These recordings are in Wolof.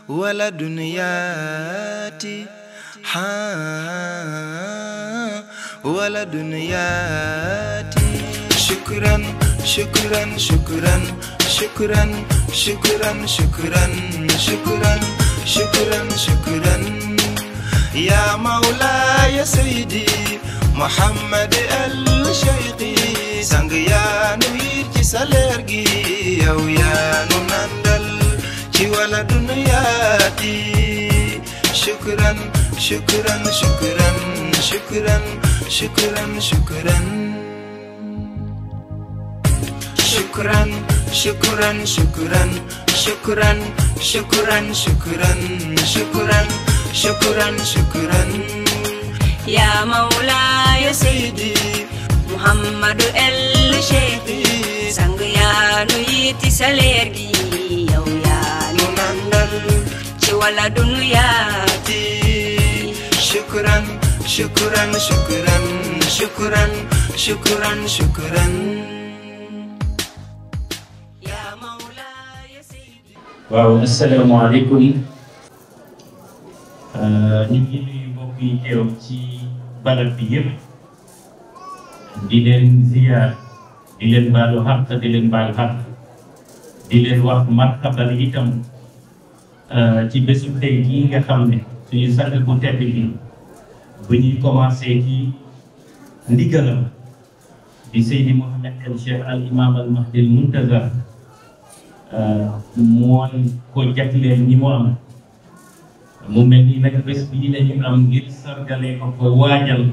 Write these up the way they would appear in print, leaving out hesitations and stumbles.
ولا دنياتي ولا دنياتي شكرا شكرا شكرا شكرا شكرا شكرا شكرا شكرا شكرا يا مولاي سيدي محمد الشيقي سانغيا نويرتي سالرغي يو يا نندل تي ولا دنياتي شكرا شكرا شكرا شكرا شكرا شكرا شكرا شكرا شكرا شكرا شكرا شكرا شكرا شكرا شكرا يا مولاي سيدي محمد الشيخي سانغيا نويتي سالرغي يو يا نندل تي ولا دنياتي شكرا شكرا شكرا شكرا شكرا شكرا يا مولاي سيدي. waaw asalaamaaleykum ñu ngi nuyu mbokk yi teew ci barab bi yëpp di leen ziyaar di leen baalu xaq di leen baal xaq di leen wax marhaban itam ci bésu tey jii nga xam ne suñu sang bu tedd bi bu ñuy commencé ci ndigalam di Seydi Mouhamed El Cheikh al imam al mahdi al muntazar mooy ko jagleel ñi mu am mu mel ni nag bés bii lañu am ngir sargalee ko ko waajal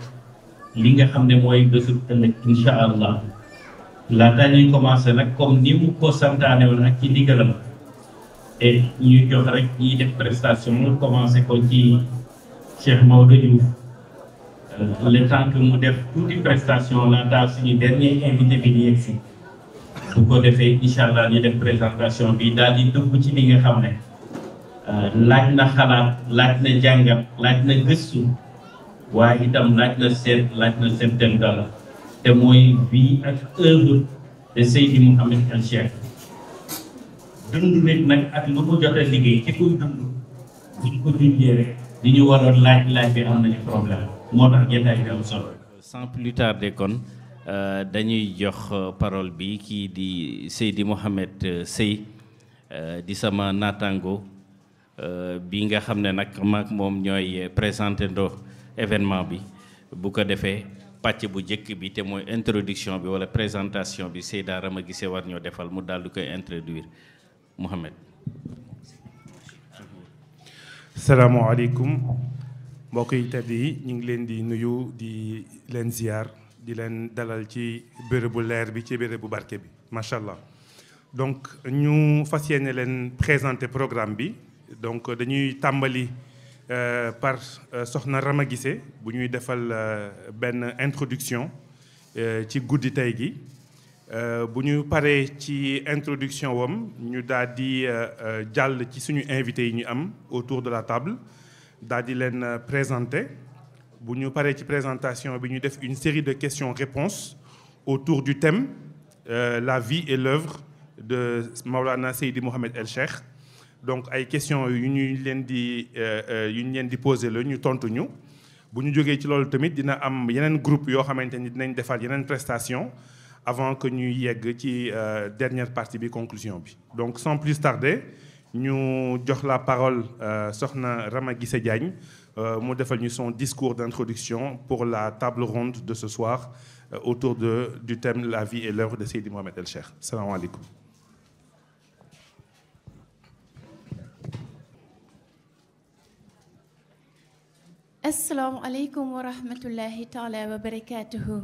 li nga xam ne mooy bésu ëllëg incha allah laata ñuy commencé nag comme ni mu ko santaane woon ak ci ndigalam et ñuy jox rek ñiy def prestation mu commencé ko ci Cheikh Maodo Diouf le temps que mu def tuuti prestation laata suñu dernier invité bi di yegsi bu ko defee incha allah ñu def présentation bi daal di dugg ci li nga xam ne laaj na xalaat laaj na jàngat laaj na gëstu waaye itam laaj na seet laaj na settantal te mooy vie ak œuvre de Seydi Mouhamed El Cheikh dund nit nag ak lu mu jot a liggéey ci kuy dund buñ ko dundee rek di ñu waroon laaj bi am nañu problème moo tax jotaay bi am solo. Sans plus tarder kon dañuy jox parole bi kii di Seydi Mouhamed Sey di sama naataango bi nga xam ne nag maak moom ñooy présenté ndo événement bi bu ko defee pàcc bu njëkk bi te mooy introduction bi wala présentation bi Seyda Rama Guissé war ñoo defal mu daal di koy introduire Mouhamed. salaamaaleykum mbokk yi tedd yi ñu ngi leen di nuyu di leen ziar di leen dalal ci bérébu leer bi ci bérébu barke bi macha allah donc ñu fas yéene leen présenter programme bi donc dañuy tàmbali par soxna Rama Guissé bu ñuy defal benn introduction ci guddi tey gi bu ñu paree ci introduction wam ñu daal di jàll ci suñu invité yi ñu am autour de la table daal di leen présenter bu ñu paree ci présentation bi ñu def une série de questions-réponses autour du thème la vie et l'œuvre de Maulana Seydi Mouhamed El Cheikh donc ay questions yu ñu leen di poser la ñu tontu ñu bu ñu jógee ci loolu tamit dina am yeneen groupe yoo xamante ni dinañ defal yeneen prestation avant que ñuy yegg ci dernière partie bi conclusion bi donc sans plus tarder ñu jox la parole soxna Rama Guissé Diagne mu defal ñu son discours d'introduction pour la table ronde de ce soir autour du thème la vie et l'œuvre de Seydi Mouhamed El Cheikh salaamaaleykum. Assalamu alaikum wa rahmatullahi ta'ala wa barakatuhu.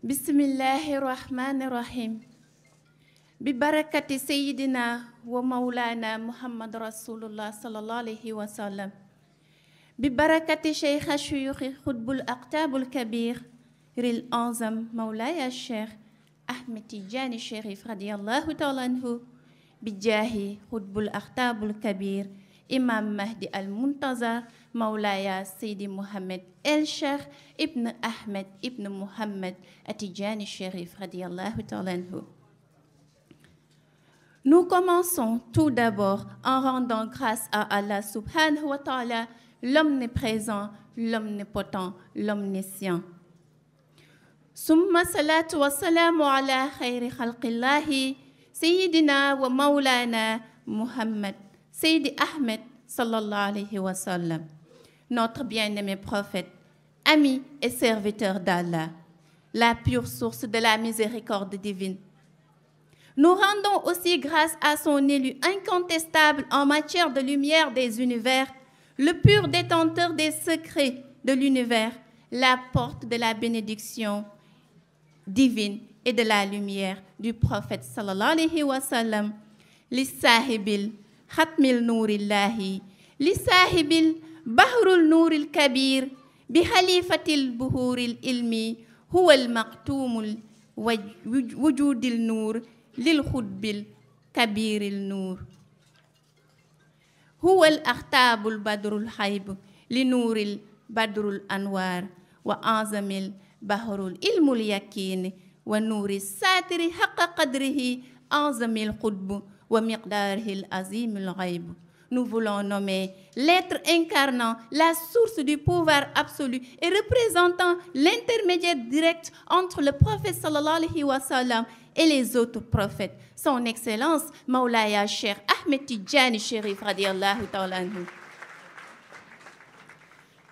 Bismillahir rahmanir rahim. Bi barakati Sayyidina wa Maulana Muhammad Rasulullah sallallahu alayhi wa sallam. Bi barakati Shaykh Shuyukh Khutbul Aqtabul Kabir Ril Anzam Maulaya Sheikh Ahmed Tijani Sharif radiyallahu ta'ala anhu. Bi jahi Khutbul Aqtabul Kabir Imam Mahdi al-Muntazar Maulaya Seydi Mouhamed El Cheikh Ibn Ahmed Ibn Mouhamed Atijani Sharif radiyallahu ta'ala anhu. Nous commençons tout d'abord en rendant grâce à Allah subhanahu wa ta'ala, l'omniprésent, l'omnipotent, l'omniscient. Summa salatu wa salamu ala khayri khalqillahi, Sayyidina wa Maulana Muhammad, Sayyidi Ahmed sallallahu alayhi wa sallam, notre bien-aimé prophète, ami et serviteur d'Allah, la pure source de la miséricorde divine. Nous rendons aussi grâce à son élu incontestable en matière de lumière des univers, le pur détenteur des secrets de l'univers, la porte de la bénédiction divine et de la lumière du prophète sallallahu alayhi wa sallam, li sahibil khatmil nourillahi, li sahibil bahrul nouril kabir, bi khalifatil buhuril ilmi, huwa al maqtumul wujudil nour, lil khudbil kabiril nour. هو الأختاب البدر الحيب لنور البدر الأنوار وأعظم البحر العلم اليقين ونور الساتر حق قدره أعظم القطب ومقداره العظيم الغيب. Nous voulons nommer l'être incarnant, la source du pouvoir absolu et représentant l'intermédiaire direct entre le prophète sallallahu alayhi wa sallam et les autres prophètes, son excellence Maulaya Cheikh Ahmed Tidjani Chérif radiallahu ta'ala anhu.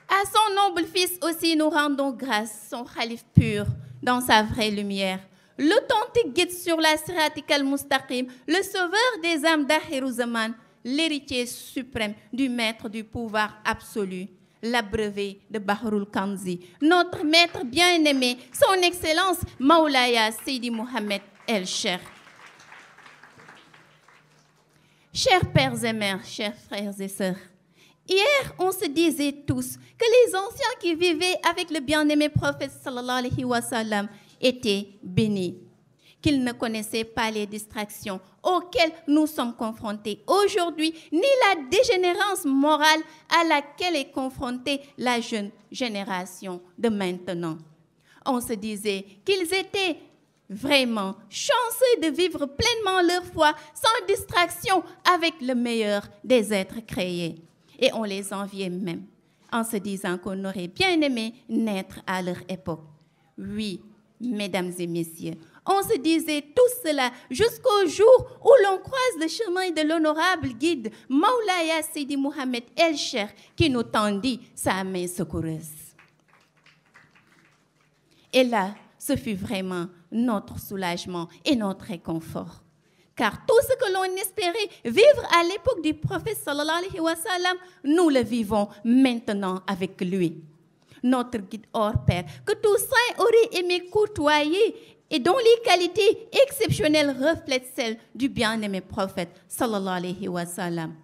À son noble fils aussi nous rendons grâce, son khalife pur dans sa vraie lumière, l'authentique guide sur la Siratik al-Mustaqim, le sauveur des âmes d'Akhiru Zaman, l'héritier suprême du maître du pouvoir absolu, l'abreuvé de Bahrul Kanzi, notre maître bien-aimé, son excellence Maulaya Sidi Mohamed El-Cheikh. Chers pères et mères, chers frères et sœurs, hier on se disait tous que les anciens qui vivaient avec le bien-aimé prophète sallallahu alayhi wa sallam étaient bénis, qu'ils ne connaissaient pas les distractions auxquelles nous sommes confrontés aujourd'hui, ni la dégénérescence morale à laquelle est confrontée la jeune génération de maintenant. On se disait qu'ils étaient vraiment chanceux de vivre pleinement leur foi sans distraction avec le meilleur des êtres créés. Et on les enviait même en se disant qu'on aurait bien aimé naître à leur époque. Oui, mesdames et messieurs, on se disait tout cela jusqu'au jour où l'on croise le chemin de l'honorable guide Maulaya Sidi Mohamed El-Cheikh qui nous tendit sa main secoureuse. Et là, ce fut vraiment notre soulagement et notre réconfort. Car tout ce que l'on espérait vivre à l'époque du prophète sallallahu alayhi wa sallam, nous le vivons maintenant avec lui. Notre guide hors pair, que tout saint aurait aimé côtoyer et dont les qualités exceptionnelles reflètent celles du bien-aimé prophète sallallahu alayhi wa sallam.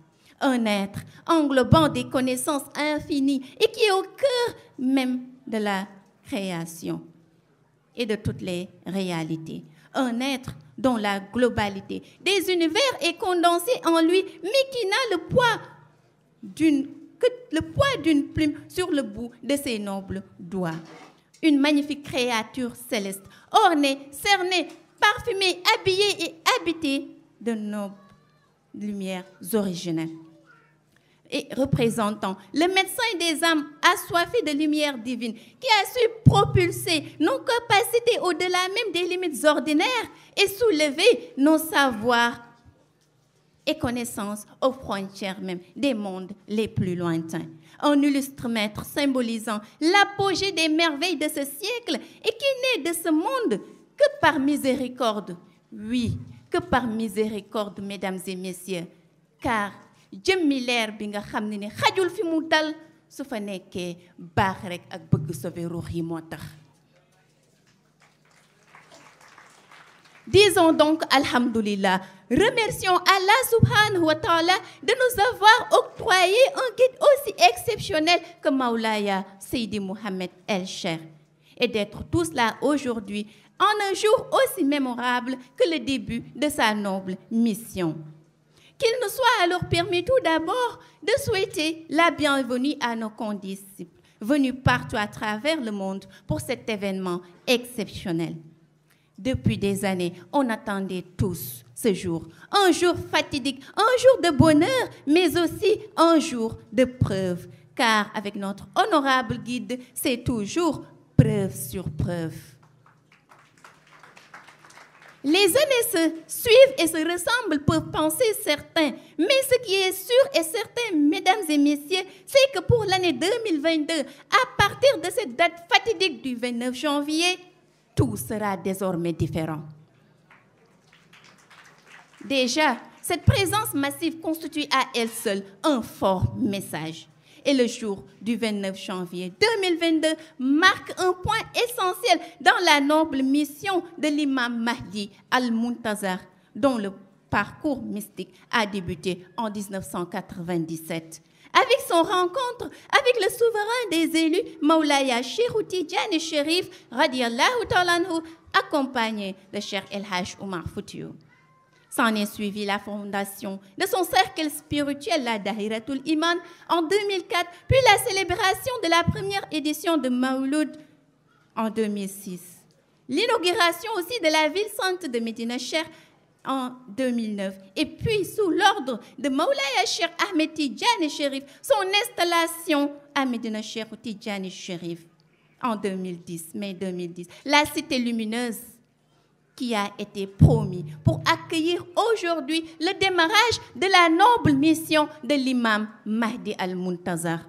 Un être englobant des connaissances infinies et qui est au cœur même de la création et de toutes les réalités. Un être dont la globalité des univers est condensée en lui, mais qui n'a le poids d'une plume sur le bout de ses nobles doigts. Une magnifique créature céleste, ornée, cernée, parfumée, habillée et habitée de nobles lumières originelles. Et représentant le médecin des âmes assoiffé de lumière divine, qui a su propulser nos capacités au-delà même des limites ordinaires et soulever nos savoirs et connaissances aux frontières même des mondes les plus lointains. Un illustre maître symbolisant l'apogée des merveilles de ce siècle et qui n'est de ce monde que par miséricorde. Oui, que par miséricorde, mesdames et messieurs, car jëmmi leer bi nga xam ne xajul fi mu dal su fa nekkee baax rek ak bëgg sauver ruux yi moo tax. Disons donc alhamdulillah, remercions Allah subhanahu wa ta'ala de nous avoir octroyé un guide aussi exceptionnel que Maulaya Sidi Mohamed El-Cheikh et d'être tous là aujourd'hui en un jour aussi mémorable que le début de sa noble mission. Qu'il nous soit alors permis tout d'abord de souhaiter la bienvenue à nos condisciples venus partout à travers le monde pour cet événement exceptionnel. Depuis des années, on attendait tous ce jour. Un jour fatidique, un jour de bonheur, mais aussi un jour de preuve. Car avec notre honorable guide, c'est toujours preuve sur preuve. Les années se suivent et se ressemblent, peuvent penser certains. Mais ce qui est sûr et certain, mesdames et messieurs, c'est que pour l'année 2022, à partir de cette date fatidique du 29 janvier, tout sera désormais différent. Déjà, cette présence massive constitue à elle seule un fort message. Et le jour du 29 janvier 2022 marque un point essentiel dans la noble mission de l'imam Mahdi al-Muntazar, dont le parcours mystique a débuté en 1997. Avec son rencontre avec le souverain des élus, Maulaya Cheikh Tidjani Chérif, radiallahu ta'ala anhu, accompagné de Cheikh El Hajj Omar Foutiyou. S'en est suivi la fondation de son cercle spirituel, la Dahiratul Iman, en 2004, puis la célébration de la première édition de Mawlud en 2006. L'inauguration aussi de la ville sainte de Medina Cheikh en 2009. Et puis, sous l'ordre de Maulaya Cheikh Ahmed Tidjani Chérif, son installation à Medina Cheikh Tidjani Chérif en 2010, mai 2010. La cité lumineuse qui a été promis pour accueillir aujourd'hui le démarrage de la noble mission de l'imam Mahdi al-Muntazar.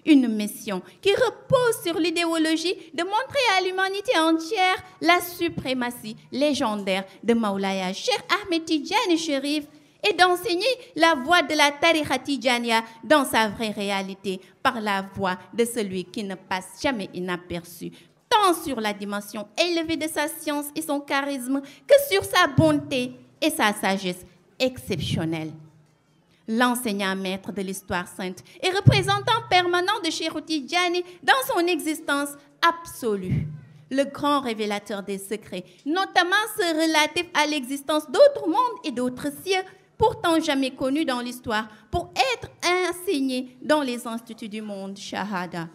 Une mission qui repose sur l'idéologie de montrer à l'humanité entière la suprématie légendaire de Maulaya Cheikh Ahmed Tidjani Chérif et d'enseigner la voie de la tariqa Tidjaniya dans sa vraie réalité par la voix de celui qui ne passe jamais inaperçu, tant sur la dimension élevée de sa science et son charisme que sur sa bonté et sa sagesse exceptionnelle. L'enseignant maître de l'histoire sainte et représentant permanent de Cheikh Tidjani dans son existence absolue. Le grand révélateur des secrets, notamment ceux relatifs à l'existence d'autres mondes et d'autres cieux, pourtant jamais connus dans l'histoire, pour être enseignés dans les instituts du monde Shahada.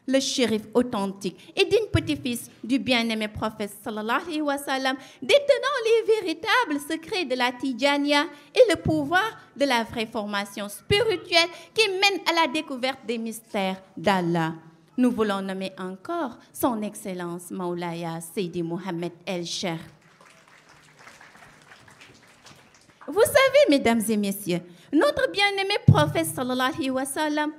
Le shérif authentique et digne petit-fils du bien-aimé prophète sallallahu alayhi wa sallam, détenant les véritables secrets de la Tidjaniya et le pouvoir de la vraie formation spirituelle qui mène à la découverte des mystères d'Allah. Nous voulons nommer encore son Excellence Maulaya Seydi Mohamed El-Cheikh. Vous savez, mesdames et messieurs, notre bien-aimé prophète sallallahu alayhi wa sallam,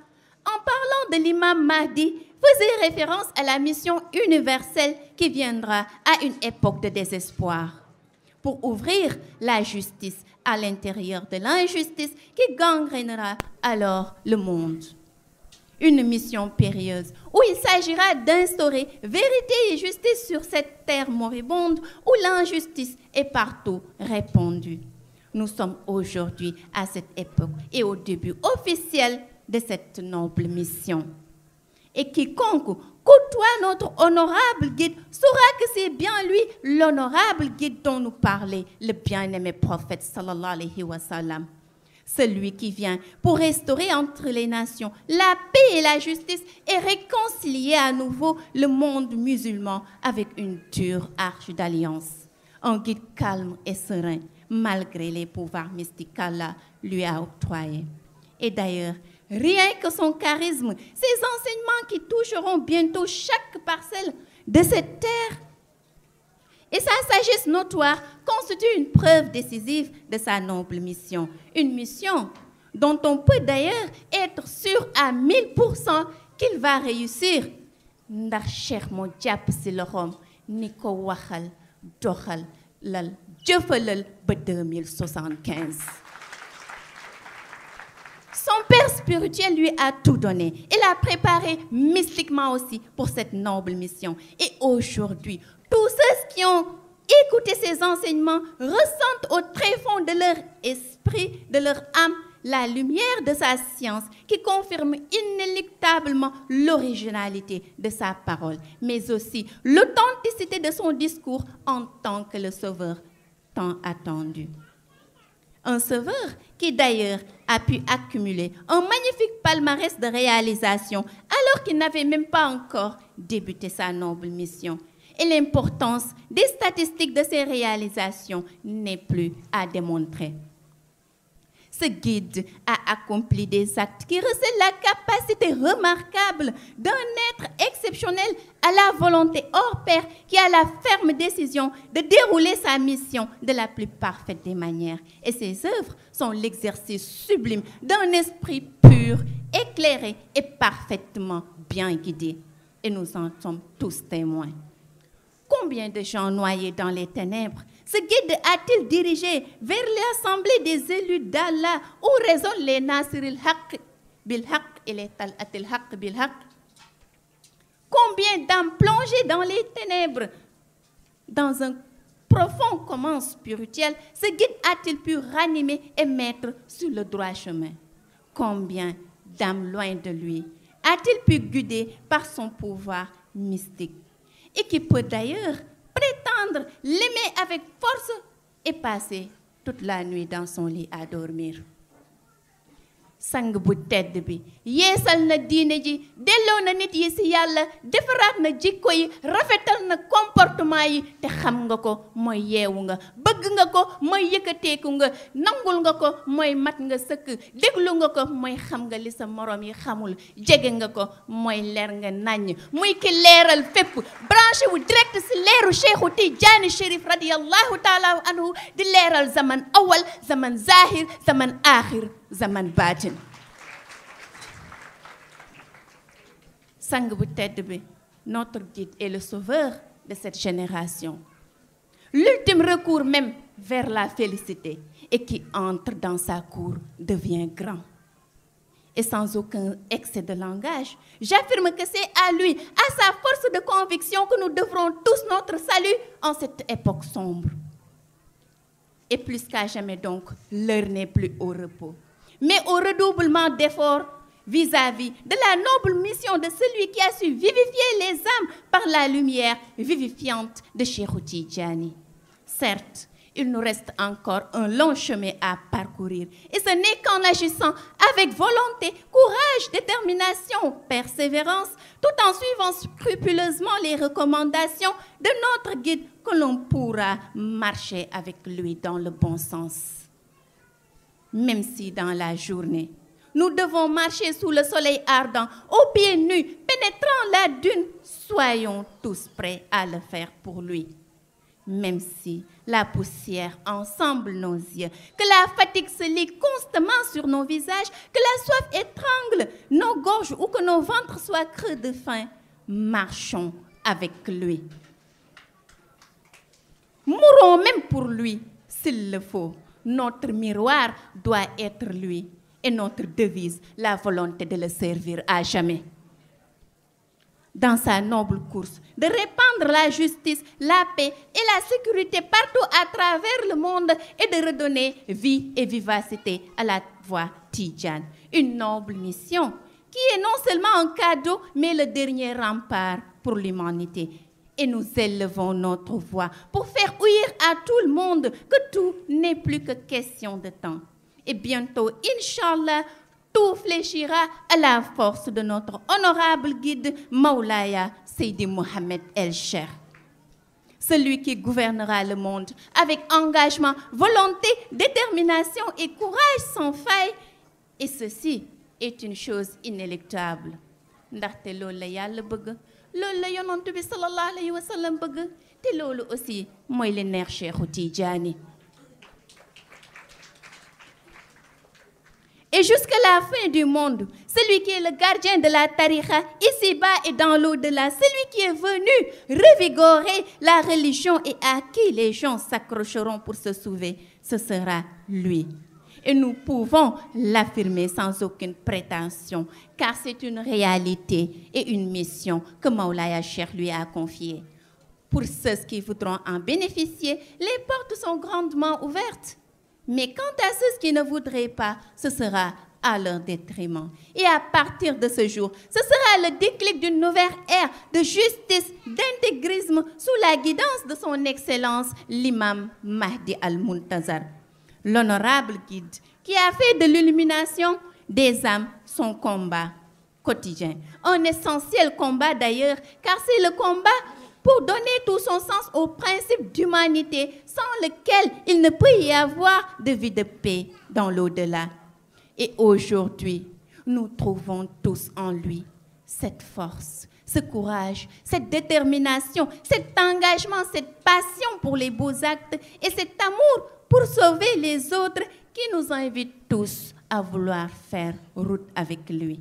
en parlant de l'imam Mahdi, faisait référence à la mission universelle qui viendra à une époque de désespoir pour ouvrir la justice à l'intérieur de l'injustice qui gangrénera alors le monde. Une mission périlleuse où il s'agira d'instaurer vérité et justice sur cette terre moribonde où l'injustice est partout répandue. Nous sommes aujourd'hui à cette époque et au début officiel de cette noble mission. Et quiconque côtoie notre honorable guide saura que c'est bien lui, l'honorable guide dont nous parlait le bien-aimé prophète sallallahu alayhi wa sallam. Celui qui vient pour restaurer entre les nations la paix et la justice et réconcilier à nouveau le monde musulman avec une dure arche d'alliance. Un guide calme et serein, malgré les pouvoirs mystiques qu'Allah lui a octroyés. Et d'ailleurs, rien que son charisme, ses enseignements qui toucheront bientôt chaque parcelle de cette terre et sa sagesse notoire constituent une preuve décisive de sa noble mission. Une mission dont on peut d'ailleurs être sûr à 1000% qu'il va réussir. Ndax Cheikh moo jàpp ci loxoom ni ko waxal doxal lal jëfalal ba 2075. Son père spirituel lui a tout donné. Il a préparé mystiquement aussi pour cette noble mission. Et aujourd'hui, tous ceux qui ont écouté ses enseignements ressentent au tréfonds de leur esprit, de leur âme, la lumière de sa science qui confirme inéluctablement l'originalité de sa parole, mais aussi l'authenticité de son discours en tant que le sauveur tant attendu. Un sauveur qui d'ailleurs a pu accumuler un magnifique palmarès de réalisation alors qu'il n'avait même pas encore débuté sa noble mission. et l'importance des statistiques de ces réalisations n'est plus à démontrer. Ce guide a accompli des actes qui recèlent la capacité remarquable d'un être exceptionnel à la volonté hors pair qui a la ferme décision de dérouler sa mission de la plus parfaite des manières. Et ses œuvres sont l'exercice sublime d'un esprit pur, éclairé et parfaitement bien guidé. Et nous en sommes tous témoins. Combien de gens noyés dans les ténèbres ce guide a-t-il dirigé vers l'assemblée des élus d'Allah où résonnent les Nasiril Haq bil Haq et les Talatil Haq bil Haq? Combien d'âmes plongées dans les ténèbres, dans un profond coma spirituel, ce guide a-t-il pu ranimer et mettre sur le droit chemin? Combien d'âmes loin de lui a-t-il pu guider par son pouvoir mystique? Et qui peut d'ailleurs prétendre l'aimer avec force et passer toute la nuit dans son lit à dormir. Sang bu tedd bi yeesal na diine ji delloo na nit yi ci yàlla defaraat na jikko yi rafetal na comportement yi te xam nga ko mooy yeewu nga bëgg nga ko mooy yëkkateeku nga nangul nga ko mooy mat nga sëkk déglu nga ko mooy xam nga li sa morom yi xamul jege nga ko mooy leer nga naññ muy ki leeral fépp branché wu direct ci leeru Cheikhu Tijaani Chérif radiyallahu taala anhu di leeral zaman awal zaman zahir zaman aaxir zaman baatin sang bu tedd bi notre guide est le sauveur de cette génération, l'ultime recours même vers la félicité et qui entre dans sa cour devient grand. Et sans aucun excès de langage, j'affirme que c'est à lui, à sa force de conviction que nous devrons tous notre salut en cette époque sombre. Et plus qu'à jamais donc, l'heure n'est plus au repos, mais au redoublement d'efforts vis-à-vis de la noble mission de celui qui a su vivifier les âmes par la lumière vivifiante de Cheikh Tidiane. Certes, il nous reste encore un long chemin à parcourir et ce n'est qu'en agissant avec volonté, courage, détermination, persévérance, tout en suivant scrupuleusement les recommandations de notre guide que l'on pourra marcher avec lui dans le bon sens. Même si dans la journée, nous devons marcher sous le soleil ardent, aux pieds nus, pénétrant la dune, soyons tous prêts à le faire pour lui. Même si la poussière ensemble nos yeux, que la fatigue se lie constamment sur nos visages, que la soif étrangle nos gorges ou que nos ventres soient creux de faim, marchons avec lui. Mourons même pour lui, s'il le faut. Notre miroir doit être lui et notre devise, la volonté de le servir à jamais. Dans sa noble course, de répandre la justice, la paix et la sécurité partout à travers le monde et de redonner vie et vivacité à la voix Tidjane. Une noble mission qui est non seulement un cadeau, mais le dernier rempart pour l'humanité. Et nous élevons notre voix pour faire ouïr à tout le monde que tout n'est plus que question de temps. Et bientôt, Inch'Allah, tout fléchira à la force de notre honorable guide Maulaya Seydi Mohamed El-Cheikh. Celui qui gouvernera le monde avec engagement, volonté, détermination et courage sans faille. Et ceci est une chose inéluctable. Ndaxte loolu la Yàlla bëgg, loolu la Yonent bi sallallahu alayhi wa sallam bëgg, te loolu aussi mooy li neex Cheikhu Tidiane. Et jusqu'à la fin du monde, celui qui est le gardien de la tariqa, ici-bas et dans l'au-delà, celui qui est venu revigorer la religion et à qui les gens s'accrocheront pour se sauver, ce sera lui. Et nous pouvons l'affirmer sans aucune prétention, car c'est une réalité et une mission que Maulaya Cheikh lui a confiée. Pour ceux qui voudront en bénéficier, les portes sont grandement ouvertes. Mais quant à ceux qui ne voudraient pas, ce sera à leur détriment. Et à partir de ce jour, ce sera le déclic d'une nouvelle ère de justice, d'intégrisme sous la guidance de son Excellence, l'imam Mahdi Al-Muntazar. L'honorable guide qui a fait de l'illumination des âmes son combat quotidien. Un essentiel combat d'ailleurs, car c'est le combat pour donner tout son sens au principe d'humanité sans lequel il ne peut y avoir de vie de paix dans l'au-delà. Et aujourd'hui, nous trouvons tous en lui cette force, ce courage, cette détermination, cet engagement, cette passion pour les beaux actes et cet amour pour sauver les autres qui nous invitent tous à vouloir faire route avec lui.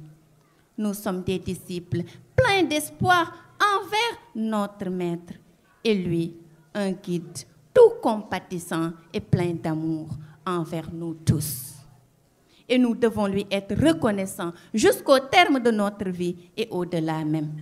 Nous sommes des disciples pleins d'espoir envers notre Maître et lui, un guide tout compatissant et plein d'amour envers nous tous. Et nous devons lui être reconnaissants jusqu'au terme de notre vie et au-delà même.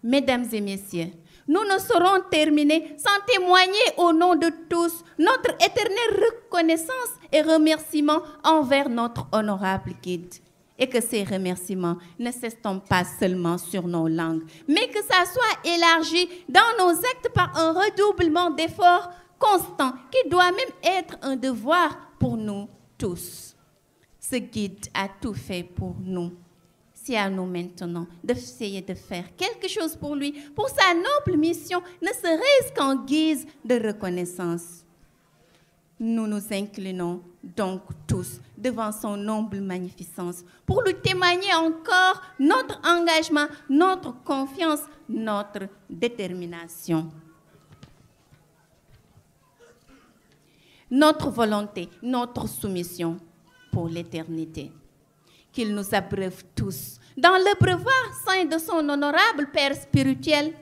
Mesdames et messieurs, nous ne saurons terminer sans témoigner au nom de tous notre éternelle reconnaissance et remerciement envers notre honorable guide. Et que ces remerciements ne s'estompent pas seulement sur nos langues, mais que ça soit élargi dans nos actes par un redoublement d'efforts constants qui doit même être un devoir pour nous tous. Ce guide a tout fait pour nous. C'est à nous maintenant d'essayer de faire quelque chose pour lui, pour sa noble mission, ne serait-ce qu'en guise de reconnaissance. Nous nous inclinons donc tous devant son noble magnificence pour lui témoigner encore notre engagement, notre confiance, notre détermination. Notre volonté, notre soumission pour l'éternité. Qu'il nous abreuve tous dans l'abreuvoir saint de son honorable Père spirituel.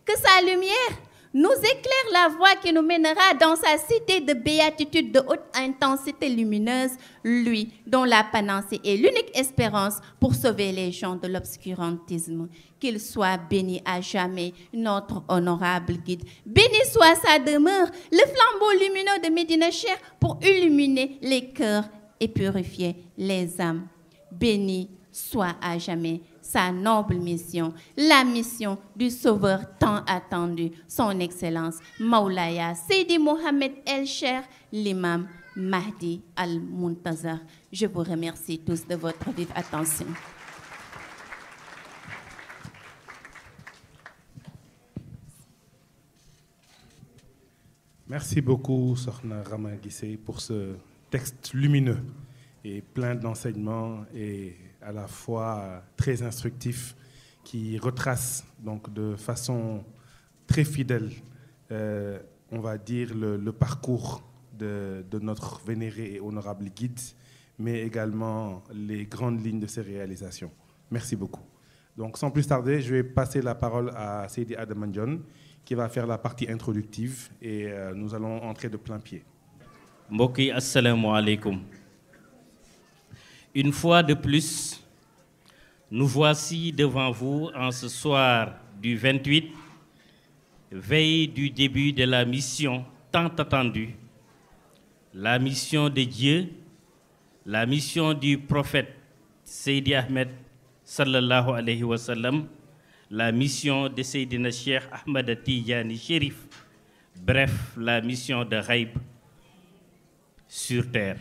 Que sa lumière nous éclaire la voie qui nous mènera dans sa cité de béatitude de haute intensité lumineuse, lui dont la panacée est l'unique espérance pour sauver les gens de l'obscurantisme. Qu'il soit béni à jamais, notre honorable guide. Béni soit sa demeure, le flambeau lumineux de Médina Cheikh pour illuminer les cœurs et purifier les âmes. Béni soit à jamais sa noble mission, la mission du Sauveur tant attendu, son Excellence Maulaya Seydi Mohamed El Cheikh, l'imam Mahdi Al-Muntazar. Je vous remercie tous de votre vive attention. Merci beaucoup, Sokhna Rama Guissé, pour ce texte lumineux et plein d'enseignements et à la fois très instructif qui retrace donc de façon très fidèle, on va dire, le parcours de notre vénéré et honorable guide, mais également les grandes lignes de ses réalisations. Merci beaucoup. Donc sans plus tarder, je vais passer la parole à Seydi Adama Ndione qui va faire la partie introductive et nous allons entrer de plein pied. mbokk yi assalamu alaikum. Une fois de plus, nous voici devant vous en ce soir du 28, veille du début de la mission tant attendue, la mission de Dieu, la mission du prophète Seydi Ahmed sallallahu alayhi wa sallam, la mission de Seydina Cheikh Ahmed Tidjani Chérif, bref, la mission de Ghaib sur terre.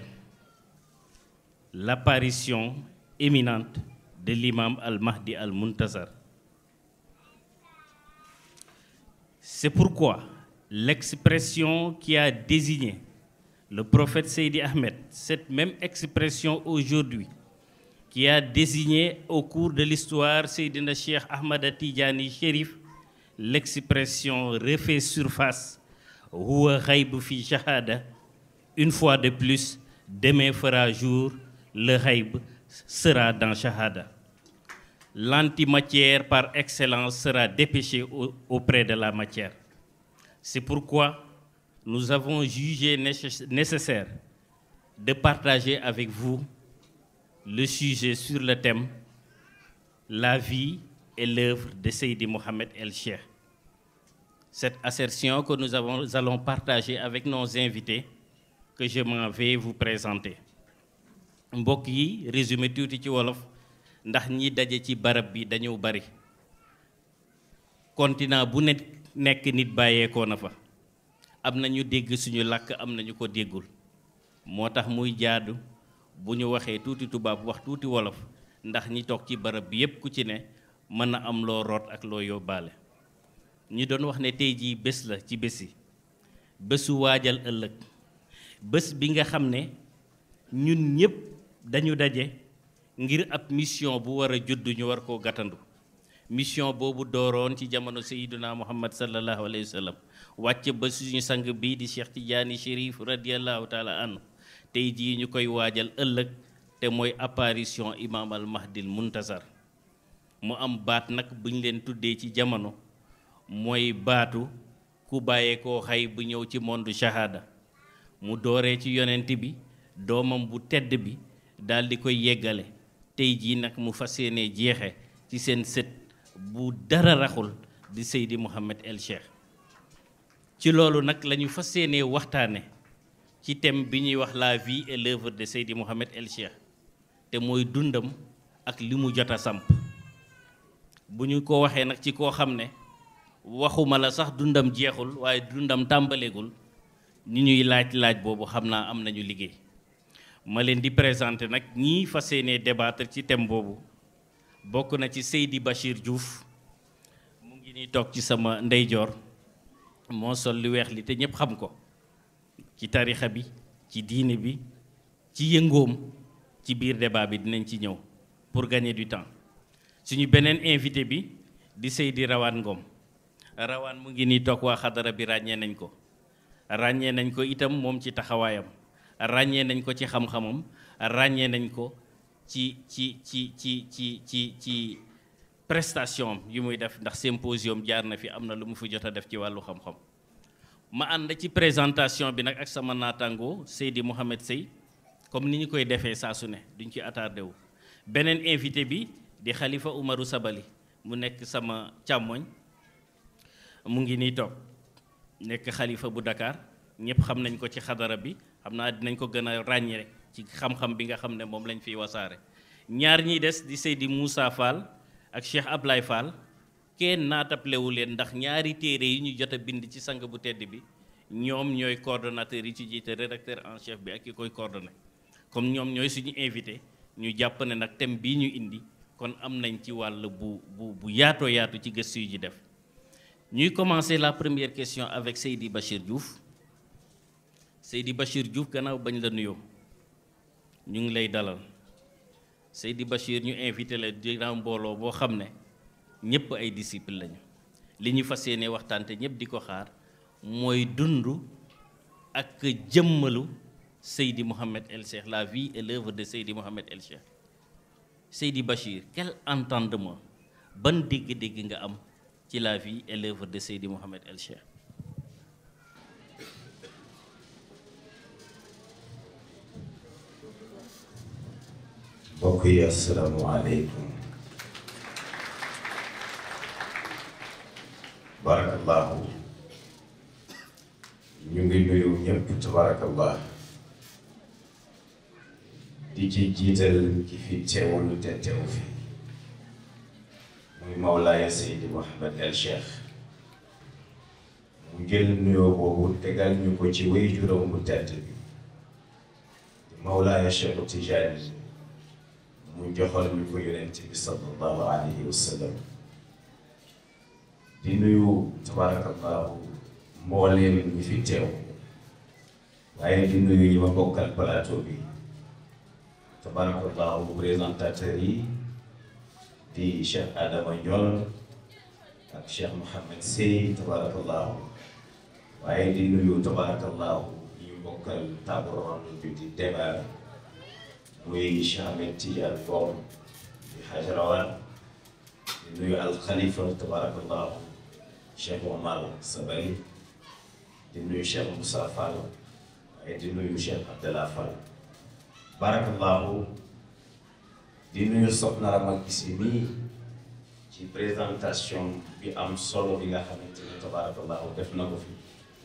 L'apparition éminente de l'imam Al-Mahdi Al-Muntazar. C'est pourquoi l'expression qui a désigné le prophète Seydi Ahmed, cette même expression aujourd'hui, qui a désigné au cours de l'histoire Seydina Cheikh Ahmed Tidjani Chérif, l'expression refait surface, Huwa Ghaib fi Shahada. Une fois de plus, demain fera jour, le Ghaib sera dans Shahada. L'antimatière par excellence sera dépêchée auprès de la matière. C'est pourquoi nous avons jugé nécessaire de partager avec vous le sujet sur le thème « La vie et l'œuvre de Seydi Mohamed El Cheikh ». Cette assertion que nous allons partager avec nos invités, que je m'en vais vous présenter. Mbokk yi résumé tuuti ci wolof ndax ñi daje ci barab bi dañu bari. Continent bu nekk nit bàyyeekoo na fa. Am na ñu dégg suñu làkk, am na ñu ko déggul. Moo tax muy jaadu bu ñu waxee tuuti tubaab wax tuuti wolof ndax ñi toog ci barab bi yépp ku ci ne mën na am loo root ak loo yóbbaale. ñu doon wax ne tey jii bés la ci bés yi bésu waajal ëllëg bés bi nga xam ne ñun ñëpp dañu daje ngir ab mission bu war a judd ñu war koo gàttandu mission boobu dooroon ci jamono Sayyiduna Muhammad sallallahu alayhi wa sallam wàcc ba suñu sang bii di Cheikh Tidiane Chérif radiallahu taala anhu tey jii ñu koy waajal ëllëg te mooy apparition imam al mahdil muntazar mu am baat nag bu ñu leen tuddee ci jamono mooy baatu ku bàyyeekoo xay bu ñëw ci monde shahada mu dooree ci yonent bi doomam bu tedd bi daal di koy yeggale tey jii nag mu fas yéene jeexe ci seen sët bu dara raxul di Seydi Mouhamed El Cheikh ci loolu nag la ñu fas yéene waxtaane ci thème bi ñuy wax la vie et l'œuvre de Seydi Mouhamed El Cheikh te mooy dundam ak li mu jot a samp bu ñu ko waxee nag ci koo xam ne waxuma la sax dundam jeexul waaye dundam tàmbaleegul ñi ñuy laaj boobu xam naa am nañu liggéey ma leen di présenter nag ñii fas yéene débattre ci thème boobu bokk na ci Seydi Bachir Diouf mu ngi nii toog ci sama ndeyjoor moo sol lu weex li te ñëpp xam ko ci tarixa bi ci diine bi ci yëngoom ci biir débat bi dinañ ci ñëw pour gagner du temps suñu beneen invité bi di Seydi Rawaan Ngom Rawaan mu ngi nii toog waa xadara bi ràññee nañ ko itam moom ci taxawaayam ràññee nañ ko ci xam-xamam ràññee nañ ko ci prestation yu muy def ndax symposium jaar na fi am na lu mu fi jot a def ci wàllu xam-xam ma ànd ci présentation bi nag ak sama naataango Seydi Mouhamed Sey comme ni ñu koy defee saa su ne duñ ci attardé wu beneen invité bi di Khalifa Oumarou Sabali mu nekk sama càmmoñ mu ngi nii toog nekk xalifa bu Dakar ñëpp xam nañ ko ci xadara bi xam naa dinañ ko gën a ràññee ci xam-xam bi nga xam ne moom lañ fiy wasaare ñaar ñiy des di Seydi Moussa Fall ak Cheikh Ablaye Fall kenn naataplewu leen ndax ñaari téere yi ñu jot a bind ci sang bu tedd bi ñoom ñooy coordonnateur yi ci jiite rédacteur en chef bi ak ki koy coordonné comme ñoom ñooy suñu invité ñu jàpp ne nag thème bii ñu indi kon am nañ ci wàll bu yaatoo yaatu ci gëstu yu ji def ñuy commencer la première question avec Seydi Bachir Diouf Seydi Bachir Diouf gannaaw bañ la nuyoo ñu ngi lay dalal Seydi Bachir ñu invité la dinaa mbooloo boo xam ne ñëpp ay disciple lañu li ñu fas yéene waxtaante ñëpp di ko xaar mooy dund ak jëmmalu Seydi Mouhamed El Cheikh la vie et l'œuvre de Seydi Mouhamed El Cheikh Seydi Bachir quel entendement ban dégg-dégg nga am ci la vie et l'œuvre de Seydi Mouhamed El Cheikh. mbokk yi asalaamaaleykum barakallahu ñu ngi nuyu ñëpp tabarakallah di ci jiital ki fi teewul te teew fi muy Mawlaaya Seydi Mouhamed El Cheikh mu jël nuyoo boobu tegal ñu ko ci wéy juróom bu tedd bi di Mawlaaya Cheikh Tijaani mu joxal ñu ko yonent bi sallallahu alayhi wa sallam di nuyu tabarakallahu mbooleem ñi fi teew waaye di nuyu ñi ma bokkal plateau bi tabarakallahu présentateur yi di Cheikh Adama Ndiol ak Cheikh Mouhamed Sey tabarakallahu waaye di nuyu tabarakallahu ñu bokkal table ronde bi di débat muy Cheikh Ahmed Tidiane Ngom di Hadj Rawane di nuyu al Khalifa tabarakallahu Cheikh Omar Sabali di nuyu Cheikh Moussa Fall waaye di nuyu Cheikh Abdallah Fall barakallahu di nuyu soxna Rama Gisi mi ci présentation bi am solo bi nga xamante ne tabarakallahu def na ko fi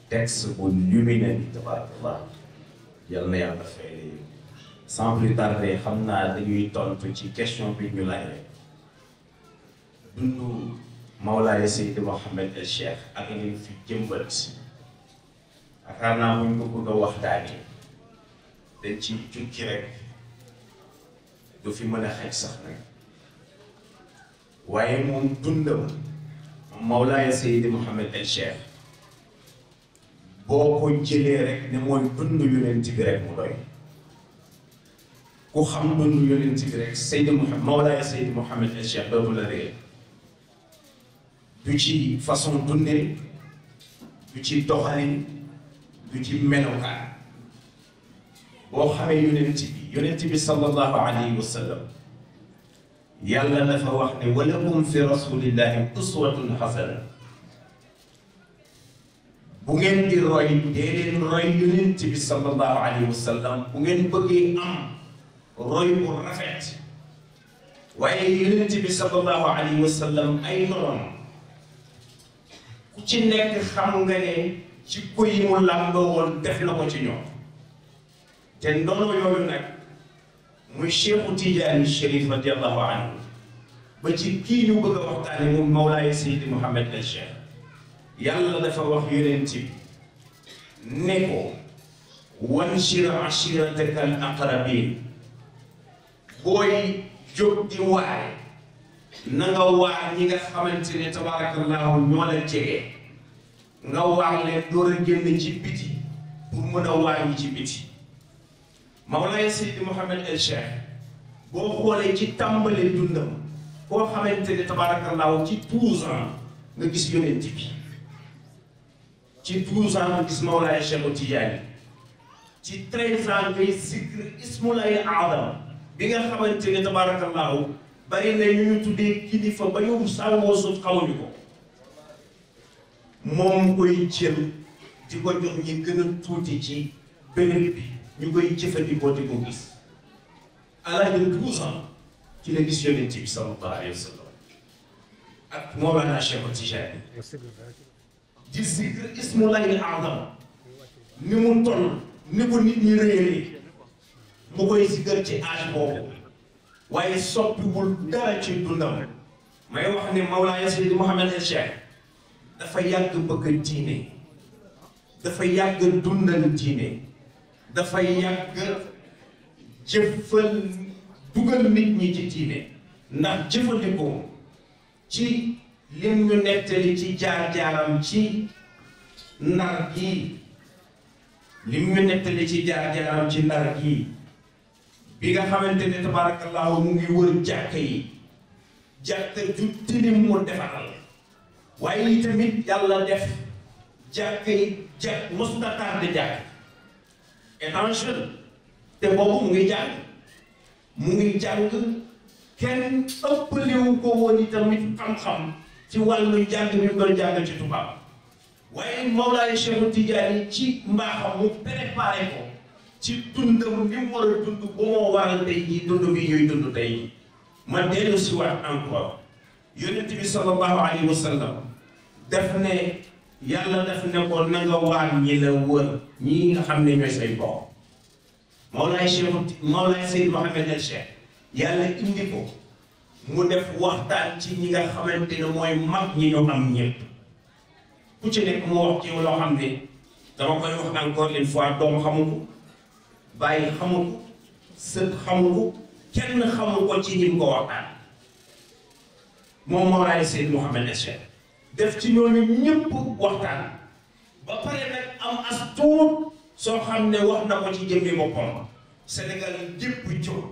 texte bu lumineux bi tabarakallahu yal na yàlla fay sans plus tarder xam naa dañuy tontu ci question bi ñu laaj rek dundu Mawlaaya Seydi Mouhamed El Cheikh ak li fi jëmbat yaakaar naa buñ ko bëgg a waxtaanee dañ ci jukki rek du fi mën a xaj sax nag waaye moom dundam Mawlaaya Seydi Mouhamed El Cheikh boo ko jëlee rek ne mooy dund yonent bi rek mu doy ku xam dund yonent bi rek Seydi Mouhamed Mawlaaya Seydi Mouhamed El Cheikh dootu la réer du ci façon dundee du ci doxalin du ci melokaan boo xamee yonent bi sallallahu alayhi wa sallam yàlla dafa wax ne walakum fi rasulillahi uswatun hasana bu ngeen di roy dee leen roy yonent bi sallallahu alayhi wa sallam bu ngeen bëggee am roy bu rafet waaye yonent bi sallallahu alayhi wa sallam ay noon ku ci nekk xam nga ne ci ko yi mu làmboo woon def na ko ci ñoom te ndono yooyu nag muy Cheikhu Tijaani Chérif radiallahu anhu ba ci kii ñu bëgg a waxtaane moom Mawlaaya Seydi Mouhamed El Cheikh yàlla dafa wax yonent bi ne ko wanshir ashirataka al aqrabin booy jóg di waare na nga waar ñi nga xamante ne tabarakallahu ñoo la jege nga waar leen door a génn ci biti pour mën a waar ñi ci biti Mawlaaya Seydi Mouhamed El Cheikh boo xoolee ci tàmbale dundam koo xamante ne tabarakallahu ci 12 ans nga gis yonent bi ci 12 ans nga gis Mawlaaya Cheikh Tidiane ci 13 ans ngay zikr ismulaay aadam bi nga xamante ne tabarakallahu bari na ñu ñu tuddee kilifa ba ñu sàngoo suuf xamuñu ko moom koy jël di ko jox ñi gën a tuuti ci béréb bi ñu koy jëfandikoo di ko gis à l'âge de 12 ans ci la gis yonent bi sallallahu alayhi wa sallam ak Mawlana Cheikh Tidiane di zikr ismullahi al-azam ni mu toll ni ko nit ñi réeree mu koy zikr ci âge boobu waaye soppiwul dara ci dundam may wax ne Mawlaaya Seydi Mouhamed El Cheikh dafa yàgg bëgg diine dafa yàgg dundal diine dafa yàgg jëfal dugal nit ñi ci diine ndax jëfandikoo ci lim ñu nettali ci jaar-jaaram ci Ndar gii lim ñu nettali ci jaar-jaaram ci Ndar gii bi nga xamante ne tabarakallahu mu ngi wër jàkka yi jàkka ju tilim mu defaral waaye yi tamit yàlla def jàkka yi mosut a tardé jàkk étant jeune te boobu mu ngi jàng kenn ëppalewu ko woon i tamit xam-xam ci wàllu jàng mi doon jàng ci tubaab waaye Mawlaaya Cheikh Tidiane ci mbaaxam mu préparé ko ci dundam ni mu war a dund ba moo waral tey jii dund bi ñuy dund tey jii ma dellu si waat encore yonent bi sallallahu alayhi wa sallam def ne yàlla def ne ko na nga waar ñi la wër ñi nga xam ne ñooy say bokk Mawlaaya Seydi Mouhamed El Cheikh yàlla indi ko mu def waxtaan ci ñi nga xamante ne mooy mag ñi ñu am ñëpp ku ci nekk mu wax ci loo xam ne dama koy wax encore une fois doom xamu ko bàyyi xamu ko sët xamu ko kenn xamu ko ci ñi mu ko waxtaan moom Mawlaaya Seydi Mouhamed El Cheikh def ci ñooñu ñëpp waxtaan ba pare nag am as tuut soo xam ne wax na ko ci jëmmi boppam Sénégal yëpp jóg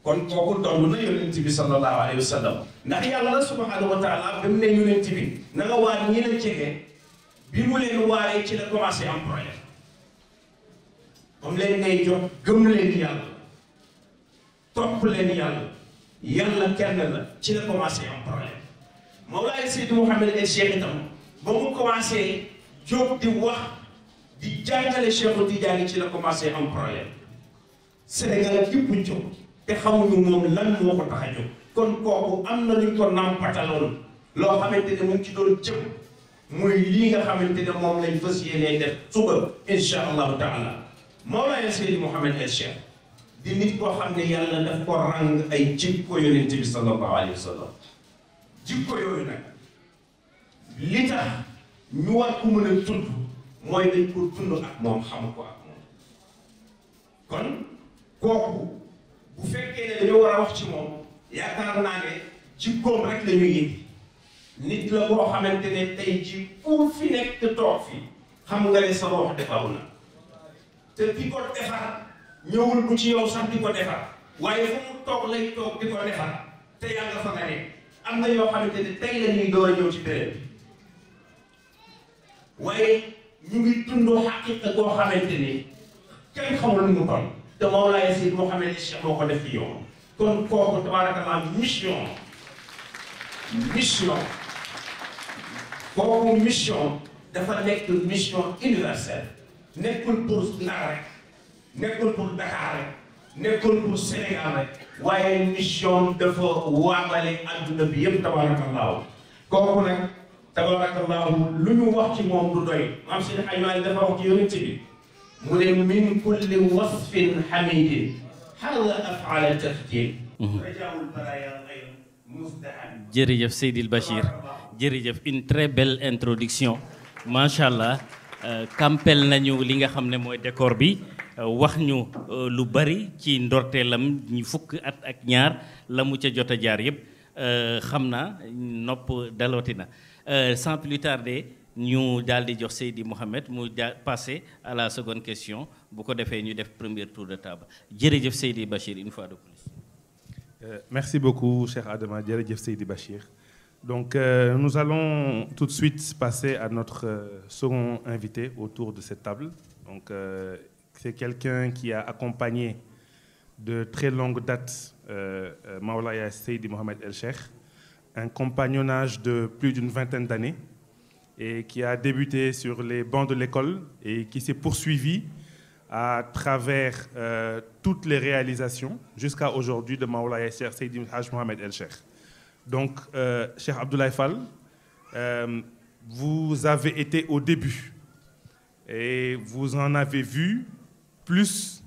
kon kooku doon na yonent bi sallallahu alayhi wa sallam ndax yàlla la subhanahu wa taala ba mu ne yonent bi na nga waar ñi la jege bi mu leen waaree ci la commencé am problème moom leen ngay jox gëm leen yàlla topp leen yàlla kenn la ci la commencé am problème Mawlaaya Seydi Mouhamed El Cheikh itam ba mu commencé jóg di wax di jàngale Cheikh Tidiane ci la commencé am problème Sénégal yëpp jóg te xamuñu moom lan moo ko tax a jóg kon kooku am na luñ ko nàmpataloon loo xamante ne mu ngi ci doon jëm muy lii nga xamante ne moom lañ fas yéenee def suba insha allahu taala Mawlaaya Seydi Mouhamed El Cheikh di nit koo xam ne yàlla daf ko ràng ay jikko yonent bi sallallahu alayhi wa sallam jikko yooyu nag li tax ñu war ko mën a tudd mooy dañ ko dund ak moom xam ko ak moom kon kooku bu fekkee ne dañoo war a wax ci moom yaakaar naa ne jikkoom rek la ñuy indi nit la boo xamante ne tey ci fu fi nekk toog fi xam nga ne sa wax defaru na te ki ko defar ñëwul bu ci yow sax di ko defar waaye fu mu toog lay toog di ko defar te yàlla fa nga nekk am na yoo xamante ne tey la ñuy door a ñëw ci béréb bi waaye ñu ngi dund xaqiqa boo xamante ni kenn xamul nu mu toll te Mawlaaya Seydi Mouhamed Cheikh moo ko def ci yow kon kooku tabaarakallah mission kooku mission dafa nekk mission universelle nekkul pour Ndar rek nekkul pour Dakar rek nekkul pour Sénégal rek waaye mission dafa waamale adduna bi yëpp tabaarakallah kooku nag tabaarakallah lu ñu wax ci moom du doy maam si aywaay dafa wax ci yonent bi mu ne min kulli wasfin hamidin xalla afala tafdil rajaul baraya gayr mustahab. jërëjëf Seydil Bachir jërëjëf une très belle introduction macha allah kampel nañu li nga xam ne mooy décor bi wax ñu lu bari ci ndorteelam ñu fukk at ak ñaar la mu ca jot a jaar yëpp xam naa nopp dalooti na sans plus tarder ñu daal di jox Seydi Mouhamed mu passer à la seconde question bu ko defee ñu def premier tour de table jërëjëf Seydi Bachir une fois de plus. Merci beaucoup cher Adama jërëjëf Seydi Bachir. Donc nous allons tout de suite passer à notre second invité autour de cette table. Donc c'est quelqu'un qui a accompagné de très longue date Mawlaaya Seydi Mouhamed El Cheikh, un compagnonnage de plus d'une vingtaine d'années et qui a débuté sur les bancs de l'école et qui s'est poursuivi à travers toutes les réalisations jusqu'à aujourd'hui de Mawlaaya Cheikh Seydi Hadj Mouhamed El Cheikh. Donc, Cheikh Abdoulaye Fall, vous avez été au début et vous en avez vu plus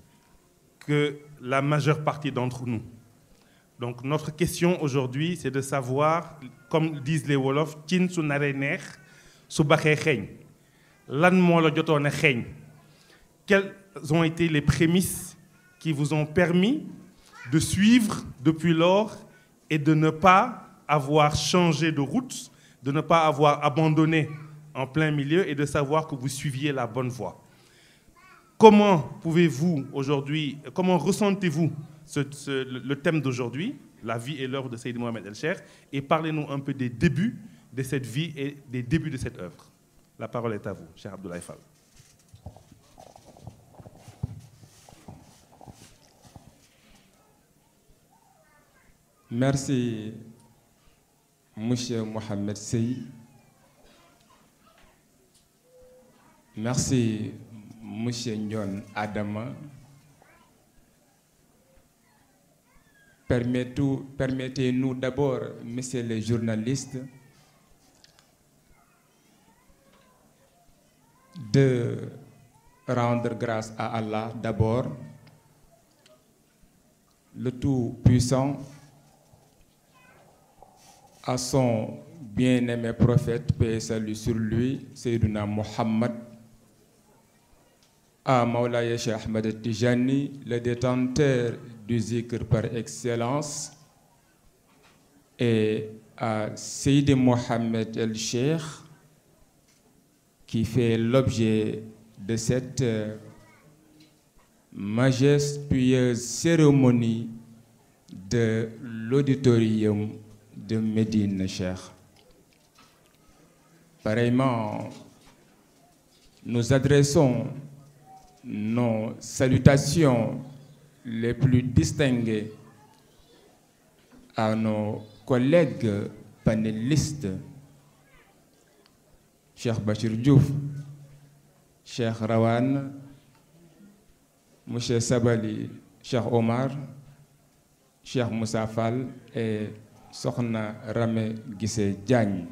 que la majeure partie d'entre nous. Donc, notre question aujourd'hui, c'est de savoir, comme disent les Wolof, cin su naree neex su baxee xeeñ lan moo la jotoon a xeeñ. Quelles ont été les prémices qui vous ont permis de suivre depuis lors et de ne pas avoir changé de route, de ne pas avoir abandonné en plein milieu et de savoir que vous suiviez la bonne voie. Comment pouvez-vous aujourd'hui, comment ressentez-vous le thème d'aujourd'hui, la vie et l'œuvre de Seydi Mouhamed El Cheikh, et parlez-nous un peu des débuts de cette vie et des débuts de cette œuvre. La parole est à vous, cher Abdoulaye Fall. Merci, Monsieur Mohamed Sey. Merci, Monsieur Ndion Adama. Permettez-nous d'abord, messieurs les journalistes, de rendre grâce à Allah d'abord, le Tout-Puissant, à son bien-aimé prophète, paix et salut sur lui, Seydina Mohammed, à Mawlaaya Cheikh Ahmed Tijani, le détenteur du zikr par excellence, et à Seydi Mouhamed El Cheikh, qui fait l'objet de cette majestueuse cérémonie de l'auditorium de Médine Cheikh. Pareillement, nous adressons nos salutations les plus distinguées à nos collègues panélistes, Cheikh Bachir Diouf, Cheikh Rawan, Monsieur Sabali, Cheikh Omar, Cheikh Moussa Fall et Sokhna Ramé Guissé Diagne.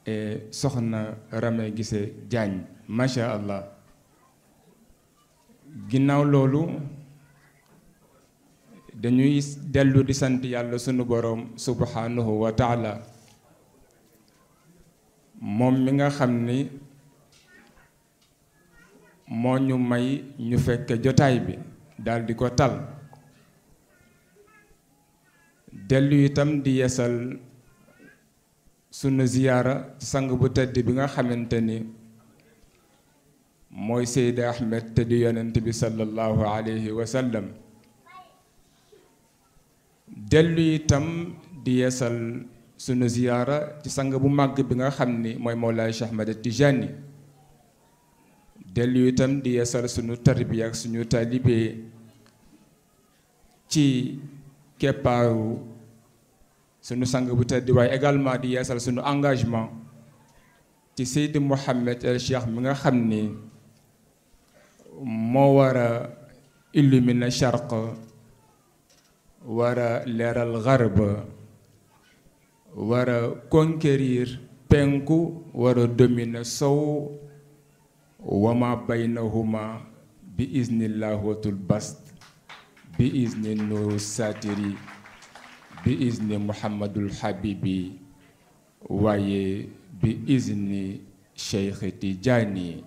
Et Sokhna Ramé Guissé Diagne, Masha Allah. Ginnaaw loolu dañuy dellu di sant yàlla sunu borom subhanahu wa taala moom mi nga xam ni moo ñu may ñu fekk jotaay bi daal di ko tal dellu itam di yeesal sunu ziyaara ci sang bu tedd bi nga xamante ni mooy Seydi Ahmed te di yonent bi sallallahu alayhi wa sallam dellu itam di yeesal sunu ziyaara ci sang bu màgg bi nga xam ni mooy Mawlaay Cheikh Ahmed Tijani dellu itam di yeesal sunu tarbiya ak suñu taalibe ci keppaaru sunu sang bu tedd waaye également di yeesal sunu engagement ci Seydi Mouhamed El Cheikh mi nga xam ni moo war a illuminer charq war a leeral garb war a conquérir penku war a dominer sow wama baynahuma bi iznillah watul bast bi izni nuru satiri bi izni muhammadul habibi waaye bi izni Cheikh Tidjani.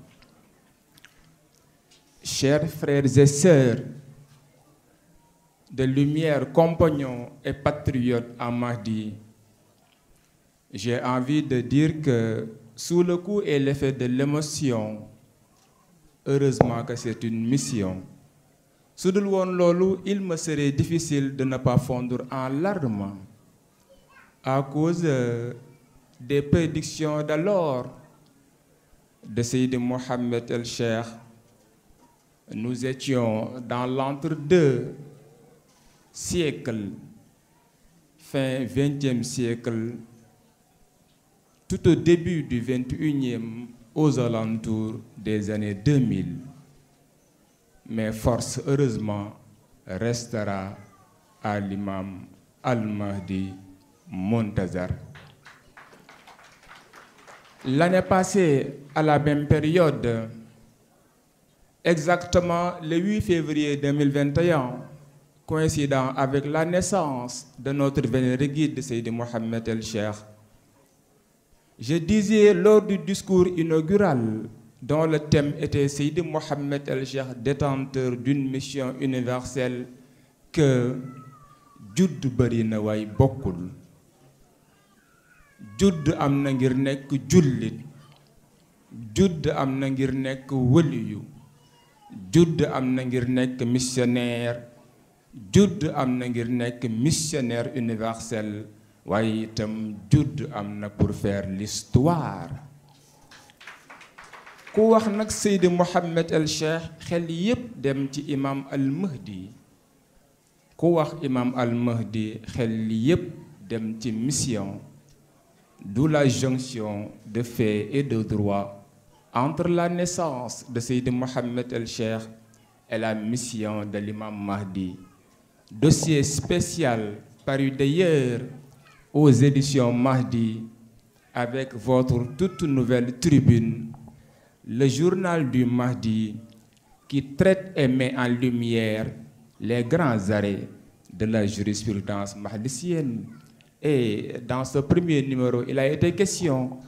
Chers frères et sœurs de lumière, compagnons et patriotes en Mahdi, j'ai envie de dire que sous le coup et l'effet de l'émotion, heureusement que c'est une mission. Su dul woon loolu, il me serait difficile de ne pas fondre en larmes à cause des prédictions d'alors de Seydi Mouhamed El Cheikh. Nous étions dans l'entre-deux siècle, fin 20e siècle, tout au début du 21e, aux alentours des années 2000. Mais force, heureusement, restera à l'imam Al-Mahdi Montazar. L'année passée, à la même période, exactement le 8 février 2021, coïncidant avec la naissance de notre vénéré guide Seydi Mouhamed El Cheikh, je disais lors du discours inaugural dont le thème était Seydi Mouhamed El Cheikh, détenteur d'une mission universelle, que judd bari na waay bokkul. Judd am na ngir nekk jullit, judd am na ngir nekk wëliyu, judd am na ngir nekk missionnaire, judd am na ngir nekk missionnaire universel, waaye itam judd am na pour faire l'histoire. Ku wax nag Seydi Mouhamed El Cheikh xel yépp dem ci imam Al-Mahdi. Ku wax imam Al-Mahdi xel yépp dem ci mission. D'où la jonction de fait et de droit entre la naissance de Seydi Mouhamed El Cheikh et la mission de l'imam Mahdi. Dossier spécial paru d'ailleurs aux éditions Mahdi avec votre toute nouvelle tribune, le journal du Mahdi, qui traite et met en lumière les grands arrêts de la jurisprudence mahdicienne. Et dans ce premier numéro, il a été question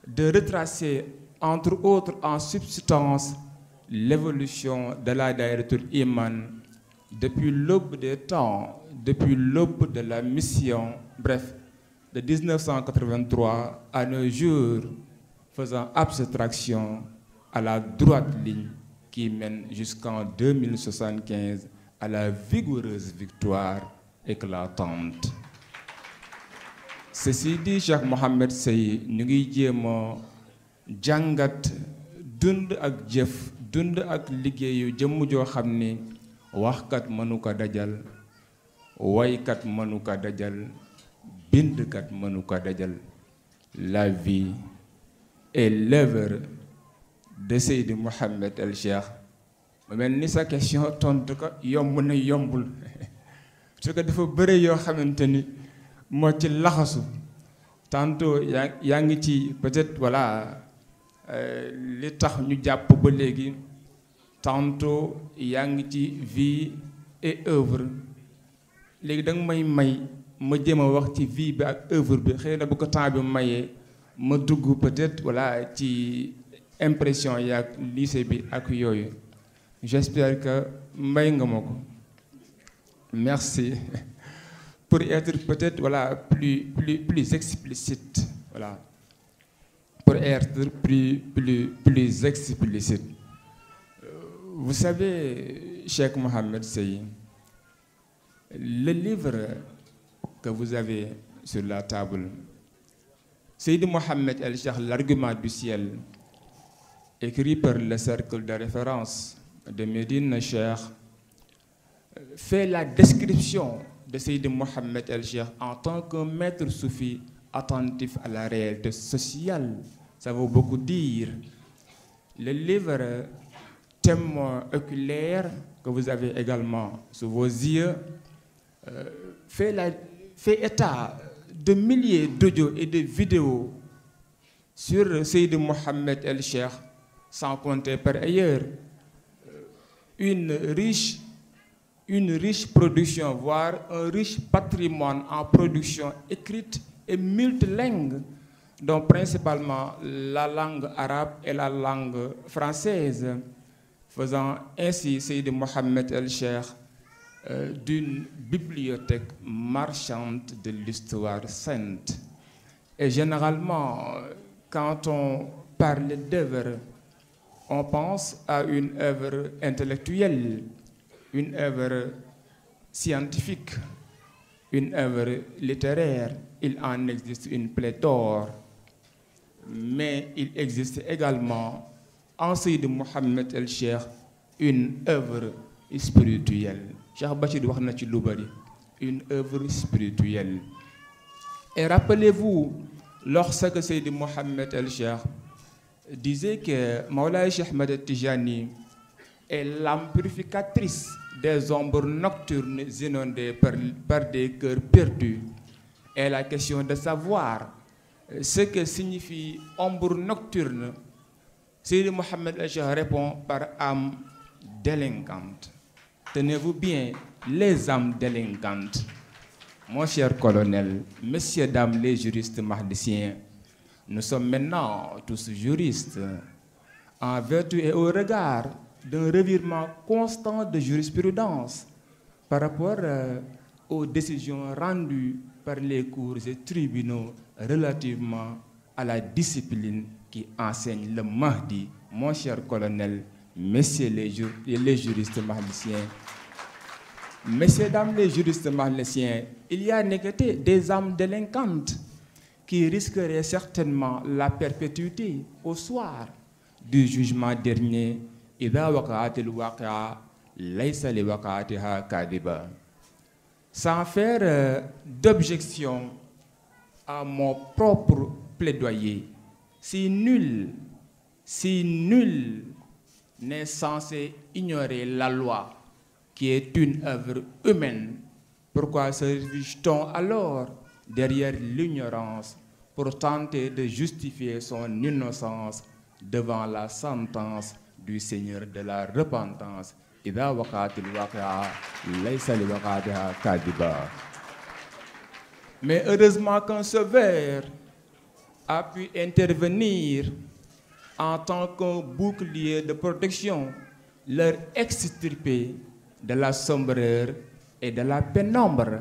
de retracer, entre autres en substance, l'évolution de la Daïratul Iman depuis l'aube des temps, depuis l'aube de la mission, bref, de 1983 à nos jours, faisant abstraction à la droite ligne qui mène jusqu'en 2075 à la vigoureuse victoire éclatante. Ceci dit, Cheikh Mohamed Sey ñu ngi jéem a jàngat dund ak jëf, dund ak liggéeyu jëmm joo xam ni waxkat mënu ko dajal, waykat mënu ko dajal, bindkat mënu ko dajal. La vie et l'œuvre de Seydi Mouhamed El Cheikh. mu mel ni sa question tontu ko yomb na yombul parce que dafa bëre yoo xamante ni moo ci laxasu. Tantôt yaa ngi ci peut-être voilà li tax ñu jàpp ba léegi, tantôt yaa ngi ci vie et œuvre. Léegi da nga may ma jéem a wax ci vie bi ak œuvre bi, xëy na bu ko temps bi mayee ma dugg peut-être voilà ci impression yaak lycée bi ak yooyu. J'espère que may nga ma ko. Merci. Pour être peut-être voilà plus explicite, Voilà. Pour être plus explicite. Vous savez, Cheikh Mohamed Sey, le livre que vous avez sur la table, Seydi Mohamed El Cheikh, L'argument du ciel, écrit par le cercle de référence de Médine Cheikh, fait la description de Seydi Mohamed El Cheikh en tant que maître soufi attentif à la réalité sociale. Ça veut beaucoup dire. Le livre Témoin oculaire que vous avez également sous vos yeux fait état de milliers d'audios et de vidéos sur Seydi Mohamed El Cheikh, sans compter par ailleurs une riche production, voire un riche patrimoine en production écrite et multilingue, dont principalement la langue arabe et la langue française, faisant ainsi Seydi Mohamed El Cheikh d'une bibliothèque marchande de l'histoire sainte. Et généralement, quand on parle d'œuvre, on pense à une œuvre intellectuelle, une œuvre scientifique, une œuvre littéraire. Il en existe une pléthore, mais il existe également en Seydi Mohamed El Cheikh une œuvre spirituelle. Cheikh Bachir wax na ci lu bari, une œuvre spirituelle. Et rappelez-vous, lorsque Seydi Mohamed El Cheikh disait que Mawlaya Cheikh Ahmed Tijani est l'amplificatrice des ombres nocturnes inondées par des cœurs perdus, et la question de savoir ce que signifie ombre nocturne, Seydi Mohamed El Cheikh répond par âme délinquante. Tenez-vous bien, les âmes délinquantes. Mon cher colonel, messieurs, dames, les juristes mahdiciens, nous sommes maintenant tous juristes en vertu et au regard d'un revirement constant de jurisprudence par rapport aux décisions rendues par les cours et tribunaux relativement à la discipline qui enseigne le Mahdi. Mon cher colonel, messieurs les juristes mahdiciens, messieurs, dames, les juristes mahdiciens, il y a négaté des âmes délinquantes qui risqueraient certainement la perpétuité au soir du jugement dernier. إذا وقعت الواقعة ليس لوقعتها كاذبة. Sans faire d'objection à mon propre plaidoyer, si nul n'est censé ignorer la loi qui est une œuvre humaine, pourquoi se réfugie-t-on alors derrière l'ignorance pour tenter de justifier son innocence devant la sentence du Seigneur de la repentance? إذا وقعت الواقعة ليس لوقعتها كاذبة. Mais heureusement qu'un sauveur a pu intervenir en tant qu'un bouclier de protection, leur extirper de la sombreur et de la pénombre.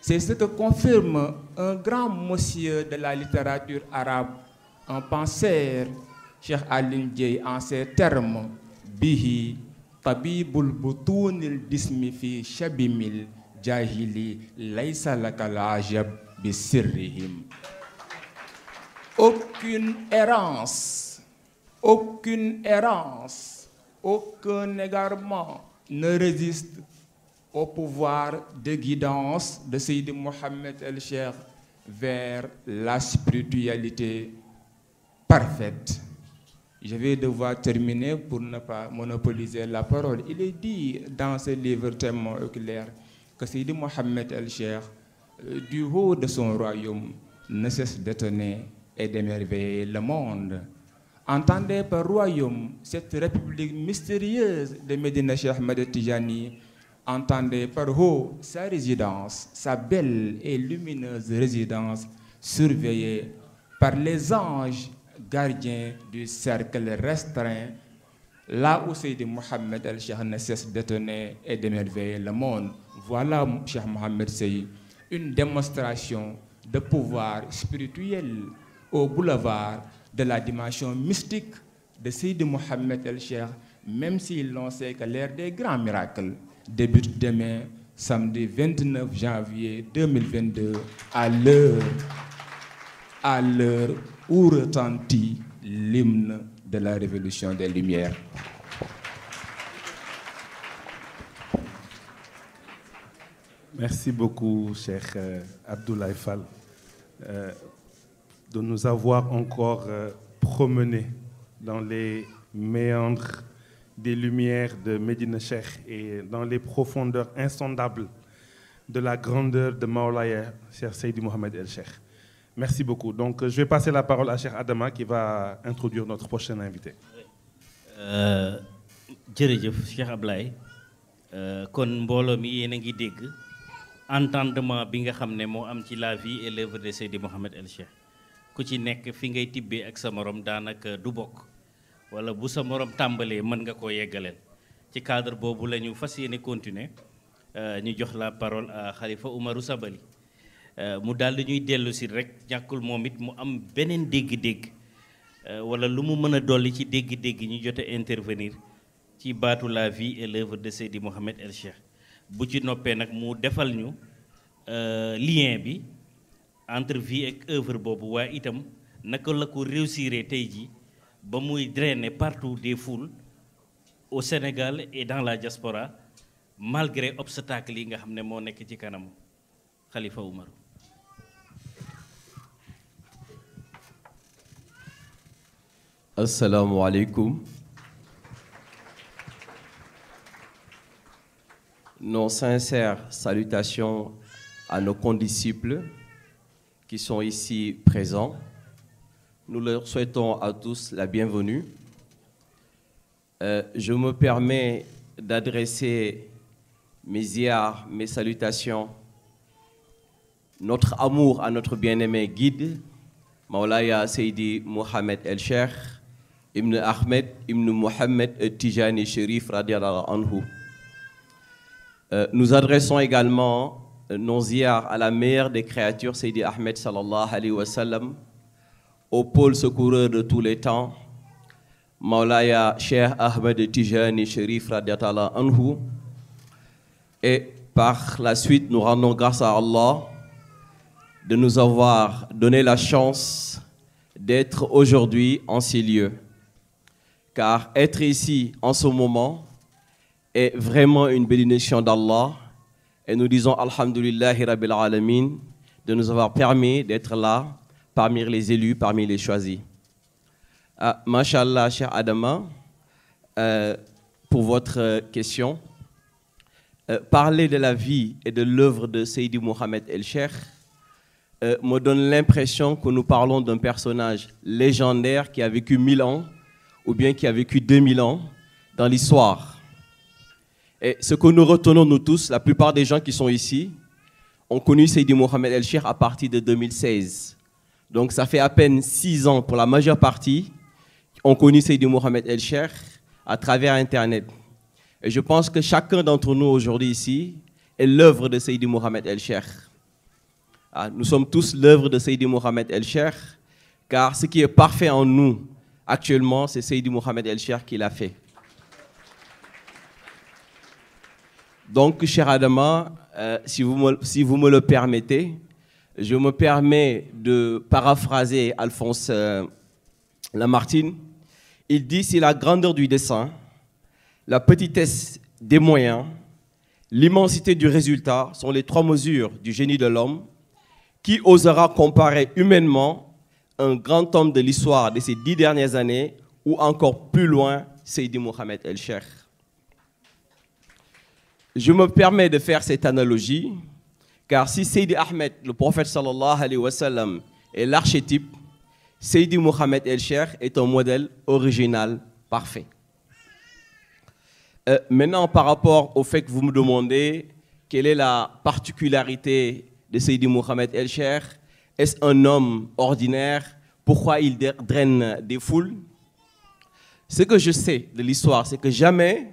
C'est ce que confirme un grand monsieur de la littérature arabe, un penseur, Cheikh Alioune Dieye, en ces termes: bihi tabibul butunil dismi fi shabimil jahili laysa lakal ajab bi sirrihim. Aucune errance, aucun égarement ne résiste au pouvoir de guidance de Seydi Mohamed El Cheikh vers la spiritualité parfaite. Je vais devoir terminer pour ne pas monopoliser la parole. Il est dit dans ce livre Témoin oculaire que Seydi Mohamed El Cheikh, du haut de son royaume, ne cesse d'étonner et d'émerveiller le monde. Entendez par royaume cette république mystérieuse de Médina Cheikh Ahmed Tijani. Entendez par haut sa résidence, sa belle et lumineuse résidence, surveillée par les anges gardien du cercle restreint, là où Seydi Mohamed El Cheikh ne cesse d'étonner et d'émerveiller le monde. Voilà, Cheikh Mohamed Sey, une démonstration de pouvoir spirituel au boulevard de la dimension mystique de Seydi Mouhamed El Cheikh, même si l'on sait que l'ère des grands miracles débute demain, samedi 29 janvier 2022, à l'heure où retentit l'hymne de la révolution des Lumières. Merci beaucoup, Cheikh Abdoulaye Fall, de nous avoir encore promenés dans les méandres des lumières de Médina Cheikh et dans les profondeurs insondables de la grandeur de Maolaya, Cheikh Seydi Mouhamed El Cheikh. Merci beaucoup. Donc, je vais passer la parole à Cheikh Adama qui va introduire notre prochain invité. Jërëjëf Cheikh Ablaye kon mbooloo mi yéen a ngi dégg entendement bi nga xam ne moo am ci la vie et l'œuvre de Seydi Mouhamed El Cheikh ku ci nekk fi ngay tibbee ak sa morom daanaka du bokk wala bu sa morom tàmbalee mën nga koo yeggaleel ci cadre boobu la ñu fas yéene continuer ñu jox la parole à Khalifa Oumarou Sabali mu daal di ñuy dellu si rek ñàkkul moom it mu am beneen dégg-dégg wala lu mu mën a dolli ci dégg-dégg ñu jote intervenir ci baatu la vie et l'œuvre de Seydi Mouhamed El Cheikh bu ci noppee nag mu defal ñu lien bi entre vie ak œuvre boobu waaye itam naka la ko réussir tey ji ba muy drainer partout des foules au Sénégal et dans la diaspora malgré obstacles yi nga xam ne moo nekk ci kanam Khalifa Oumarou. Assalamu alaikum. Nos sincères salutations à nos condisciples qui sont ici présents. Nous leur souhaitons à tous la bienvenue. Je me permets d'adresser mes ziars, mes salutations, notre amour à notre bien-aimé guide, Maulaya Seydi Mouhamed El Cheikh, Ibn Ahmed, Ibn Mohamed Tijani Sherif radiallahu anhu. Nous adressons également nos ziars à la meilleure des créatures, Seydi Ahmed sallallahu alayhi wa sallam, au pôle secoureur de tous les temps, Maulaya Cheikh Ahmed Tijani Sherif radiallahu anhu. Et par la suite, nous rendons grâce à Allah de nous avoir donné la chance d'être aujourd'hui en ces lieux. Car être ici en ce moment est vraiment une bénédiction d'Allah. Et nous disons Alhamdulillahi Rabbil Alamin de nous avoir permis d'être là parmi les élus, parmi les choisis. Masha'Allah, cher Adama, pour votre question, parler de la vie et de l'œuvre de Seydi Mouhamed El Cheikh me donne l'impression que nous parlons d'un personnage légendaire qui a vécu 1000 ans ou bien qui a vécu 2000 ans dans l'histoire. Et ce que nous retenons, nous tous, la plupart des gens qui sont ici, ont connu Seydi Mouhamed El Cheikh à partir de 2016. Donc ça fait à peine 6 ans pour la majeure partie, ont connu Seydi Mouhamed El Cheikh à travers Internet. Et je pense que chacun d'entre nous aujourd'hui ici est l'œuvre de Seydi Mouhamed El Cheikh. Nous sommes tous l'œuvre de Seydi Mouhamed El Cheikh, car ce qui est parfait en nous actuellement, c'est Seydi Mouhamed El Cheikh qui l'a fait. Donc, cher Adama, si vous me le permettez, je me permets de paraphraser Alphonse Lamartine. Il dit, c'est la grandeur du dessein, la petitesse des moyens, l'immensité du résultat sont les 3 mesures du génie de l'homme. Qui osera comparer humainement un grand homme de l'histoire de ces 10 dernières années ou encore plus loin, Seydi Mouhamed El Cheikh. Je me permets de faire cette analogie car si Seydi Ahmed, le prophète sallallahu alayhi wa sallam, est l'archétype, Seydi Mouhamed El Cheikh est un modèle original parfait. Maintenant, par rapport au fait que vous me demandez quelle est la particularité de Seydi Mouhamed El Cheikh, est-ce un homme ordinaire? Pourquoi il draine des foules? Ce que je sais de l'histoire, c'est que jamais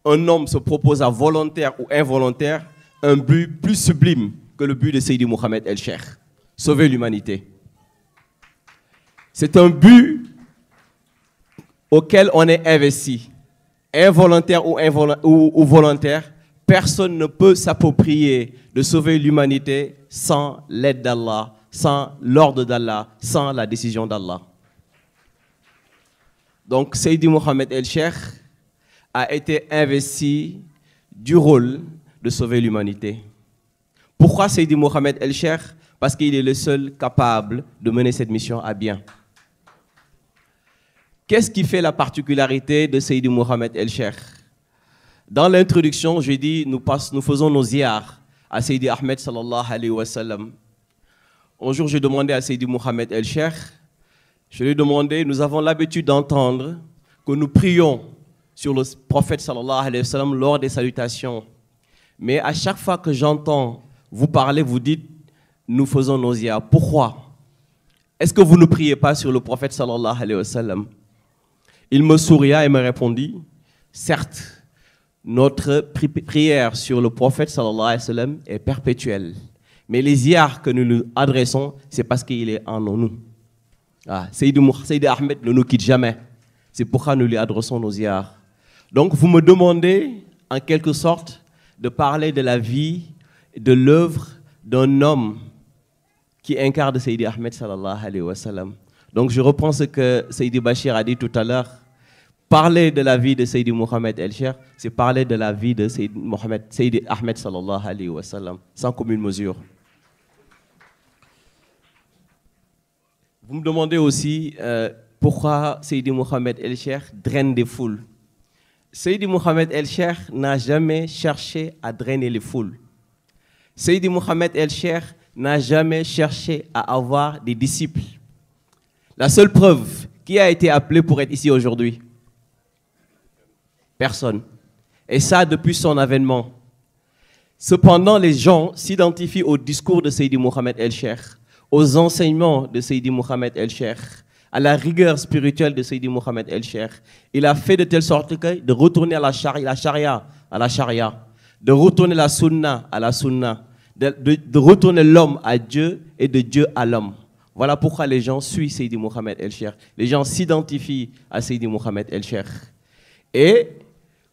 un homme se propose à volontaire ou involontaire un but plus sublime que le but de Seydi Mouhamed El Cheikh, sauver l'humanité. C'est un but auquel on est investi. Involontaire ou volontaire, personne ne peut s'approprier de sauver l'humanité sans l'aide d'Allah, sans l'ordre d'Allah, sans la décision d'Allah. Donc, Seydi Mohamed El-Cheikh a été investi du rôle de sauver l'humanité. Pourquoi Seydi Mohamed El-Cheikh? Parce qu'il est le seul capable de mener cette mission à bien. Qu'est-ce qui fait la particularité de Seydi Mohamed El-Cheikh? Dans l'introduction, j'ai dit, nous faisons nos ziyars à Seydi Ahmed sallallahu alayhi wa sallam. Un jour, j'ai demandé à Seydi Mohamed El-Cheikh, je lui ai demandé, nous avons l'habitude d'entendre que nous prions sur le prophète sallallahu alayhi wa sallam lors des salutations. Mais à chaque fois que j'entends vous parler, vous dites, nous faisons nos ziyars. Pourquoi? Est-ce que vous ne priez pas sur le prophète sallallahu alayhi wa sallam? Il me souria et me répondit, certes, notre prière sur le prophète sallallahu alayhi wa sallam est perpétuelle. Mais les ziyars que nous lui adressons, c'est parce qu'il est en nous. Seydi Ahmed ne nous quitte jamais. C'est pourquoi nous lui adressons nos ziyars. Donc vous me demandez, en quelque sorte, de parler de la vie, de l'œuvre d'un homme qui incarne Seydi Ahmed sallallahu alayhi wa sallam. Donc je reprends ce que Seydi Bachir a dit tout à l'heure. Parler de la vie de Seydi Mohamed El-Cheikh, c'est parler de la vie de Seydi Ahmed sallallahu alayhi wa sallam, sans commune mesure. Vous me demandez aussi pourquoi Seydi Mohamed El-Cheikh draine des foules. Seydi Mohamed El-Cheikh n'a jamais cherché à drainer les foules. Seydi Mohamed El-Cheikh n'a jamais cherché à avoir des disciples. La seule preuve, qui a été appelé pour être ici aujourd'hui? Personne. Et ça depuis son avènement. Cependant, les gens s'identifient au discours de Seydi Mohamed El-Cheikh, aux enseignements de Seydi Mohamed El-Cheikh, à la rigueur spirituelle de Seydi Mohamed El-Cheikh. Il a fait de telle sorte que de retourner à la charia à la charia, de retourner la sunna à la sunna, de retourner l'homme à Dieu et de Dieu à l'homme. Voilà pourquoi les gens suivent Seydi Mohamed El-Cheikh. Les gens s'identifient à Seydi Mohamed El-Cheikh. Et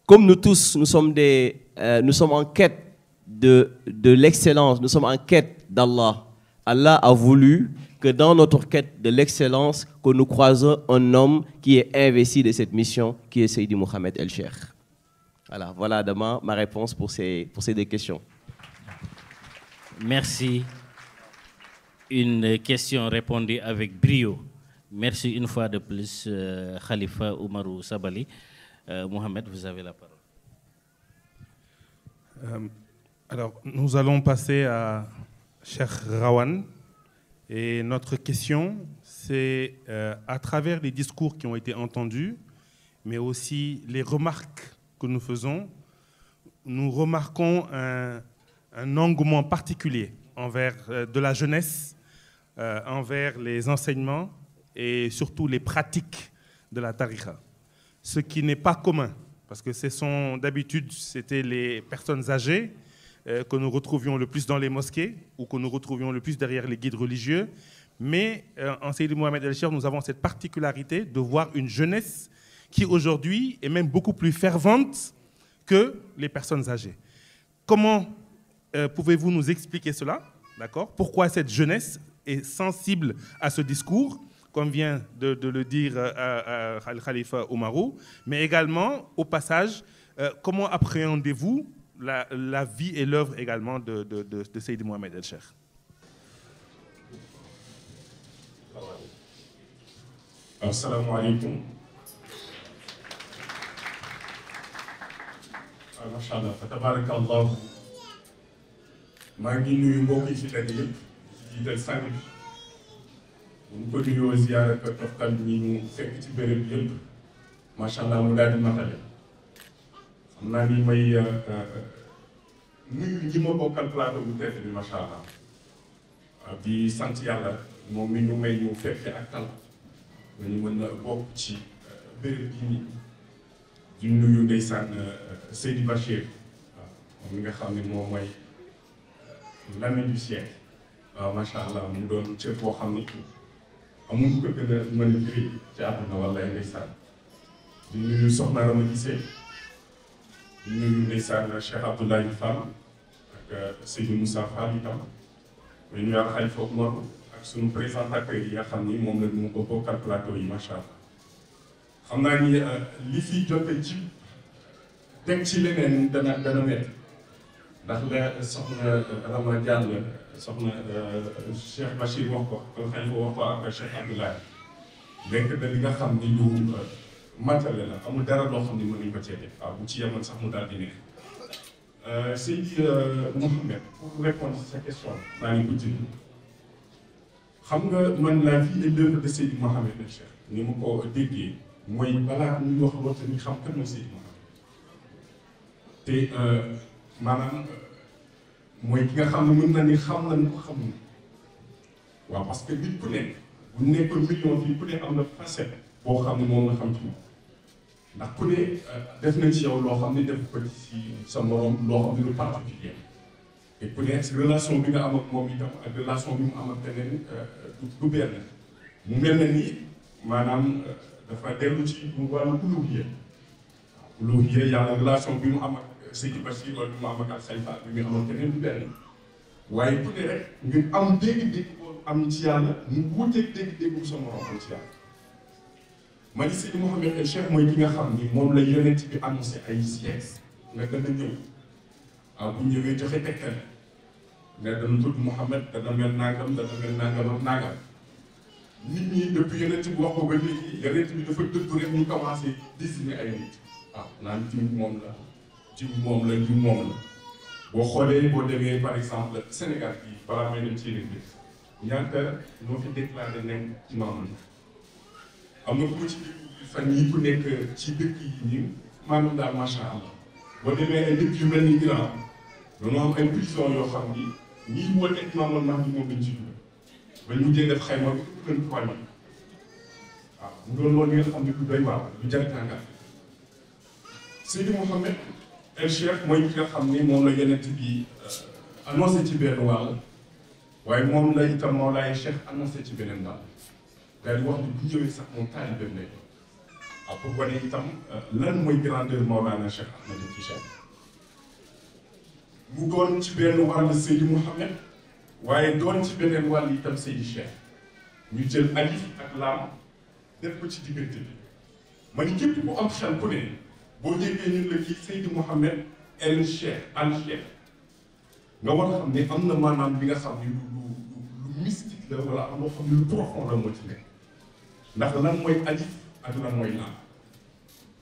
comme nous tous, nous sommes en quête de l'excellence, nous sommes en quête d'Allah. Allah a voulu que dans notre quête de l'excellence, que nous croisons un homme qui est investi de cette mission, qui est Seydi Mohamed El-Cheikh. Voilà demain ma réponse pour ces deux questions. Merci. Une question répondue avec brio. Merci une fois de plus, Khalifa Oumarou Sabali. Mohamed, vous avez la parole. Alors, nous allons passer à Cheikh Rawan. Et notre question, c'est à travers les discours qui ont été entendus, mais aussi les remarques que nous faisons, nous remarquons un engouement particulier envers de la jeunesse, envers les enseignements et surtout les pratiques de la tariqa. Ce qui n'est pas commun, parce que d'habitude, c'était les personnes âgées que nous retrouvions le plus dans les mosquées ou que nous retrouvions le plus derrière les guides religieux. Mais en Seydi Mohamed El-Cheikh, nous avons cette particularité de voir une jeunesse qui aujourd'hui est même beaucoup plus fervente que les personnes âgées. Comment pouvez-vous nous expliquer cela? D'accord? Pourquoi cette jeunesse est sensible à ce discours, comme vient de le dire Khalifa Oumarou, mais également, au passage, comment appréhendez-vous la vie et l'œuvre également de Seydi Mohamed El-Cheikh? Assalamu alaikum. Mashallah, tabarakallah. maa ngi nuyu mbokk yi fi daje yëpp ci jiital sang bi bu ñu ko nuyoo ziyaara ko toftal ñi ñu fekk ci béréb yëpp macha allah mu daal di matale xam naa ni may nuyu ñi ma bokkal plateau bu tedd bi macha allah di sant yàlla moom mi ñu may ñu fekke ak tal ñu mën a bokk ci béréb bii nii di nuyu ndeysaan Seydi Bachir waaw moom mi nga xam ne moom mooy l'année du siècle waaw macha allah mu doon cër boo xam ni amul ko gën a mën a firi ci àdduna wallaay ndeysaan di nuyu soxna Rama Gisee di nuyu ndeysaan Cheikh Abdoulaye Fall ak Seydou Moussa Fall itam di nuyu ak Khalifa Omar ak sunu présentateur yi nga xam ni moom la ñu ko bokkal plateau yi macha allah xam naa ni li fi jote ci teg ci leneen dana métti ndax la soxna Rama Diallo soxna Cheikh Bachir wax ko Khalifa wax ko ak Cheikh Abdoulaye nekk na li nga xam ni lu matale la amul dara loo xam ni mën nañu ko ceete waaw bu ci yemoon sax mu daal di nekk Seydi Mouhamed pour répondre à sa question maa ngi ko jël xam nga man la vie et l'œuvre de Seydi Mouhamed El Cheikh ni ma ko déggee mooy balaa ñuy wax loolu tamit xam kan mooy Seydi Mouhamed te maanaam mooy ki nga xam ne mën na ni xam nañu ko xamuñu waaw parce que nit ku nekk bu nekkoon million fii ku ne am na facette boo xam ne moom nga xam ci moom ndax ku ne def nañ ci yow loo xam ne def ko ci sa morom loo xam ne lu particulier et ku ne relation bi nga am ak moom itam ak relation bi mu am ak keneen du benn mu mel na ni maanaam dafa dellu ci wàllu uluhiyya uluhiyya yàlla relation bi mu am ak Seydi Bachir wala bi mu am ak Khalifa bi mu am ak keneen du benn waaye ku ne rek nga am dégg-dégg boo am ci yàlla mu wuuteeg dégg-dégg bu sa morom am ci yàlla. ma ni Seydi Mouhamed El Cheikh mooy ki nga xam ni moom la yonent bi annoncé ay sièges nga dana ñëw waaw bu ñëwee joxe tegtal ne dana tudd Mouhamed dana mel nangam dana mel nangam ak nangam nit ñi depuis yonent bi wax ko ba léegi yonent bi dafa dëgg rek ñu commencé désigner ay nit waaw naan jiw moom la jiw moom la jiw moom la boo xoolee boo demee par exemple Sénégal bii balaa may dem ci yeneen bi ñaata ñoo fi déclaré nekk ci maam am na ku ci fan yii ku nekk ci dëkk yi nii maanaam daal macha allah boo demee ay dëkk yu mel ni Iran dañoo am ay prison yoo xam ni ñii woote imaamoon nax ni moom lañ ci dugg ba ñu mujjee def xayma bi gën ko wàññi waaw mu doon loolu nga xam ne lu doy waar lu jar tàngal Seydi Mouhamed El Cheikh mooy ki nga xam ni moom la yonent bi annoncé ci benn wàll waaye moom la itam Mawlaay Cheikh annoncé ci beneen wàll daal di wax ni bu ñëwee sax moom taalibeem lay doon waaw pour wane itam lan mooy grandeur Mawlana Cheikh Ahmed Tidiane mu doon ci benn wàll Seydi Mouhamed waaye doon ci beneen wàll itam Seydi Cheikh ñu jël alif ak laam def ko ci diggante bi ma ni képp ku am xel ku ne boo déggee ñun la kii Seydi Mouhamed El Cheikh Al Cheikh nga war a xam ne am na maanaam bi nga xam ni lu mystique la wala am loo xam ne lu profond la moo ci nekk ndax lan mooy alif ak lan mooy laam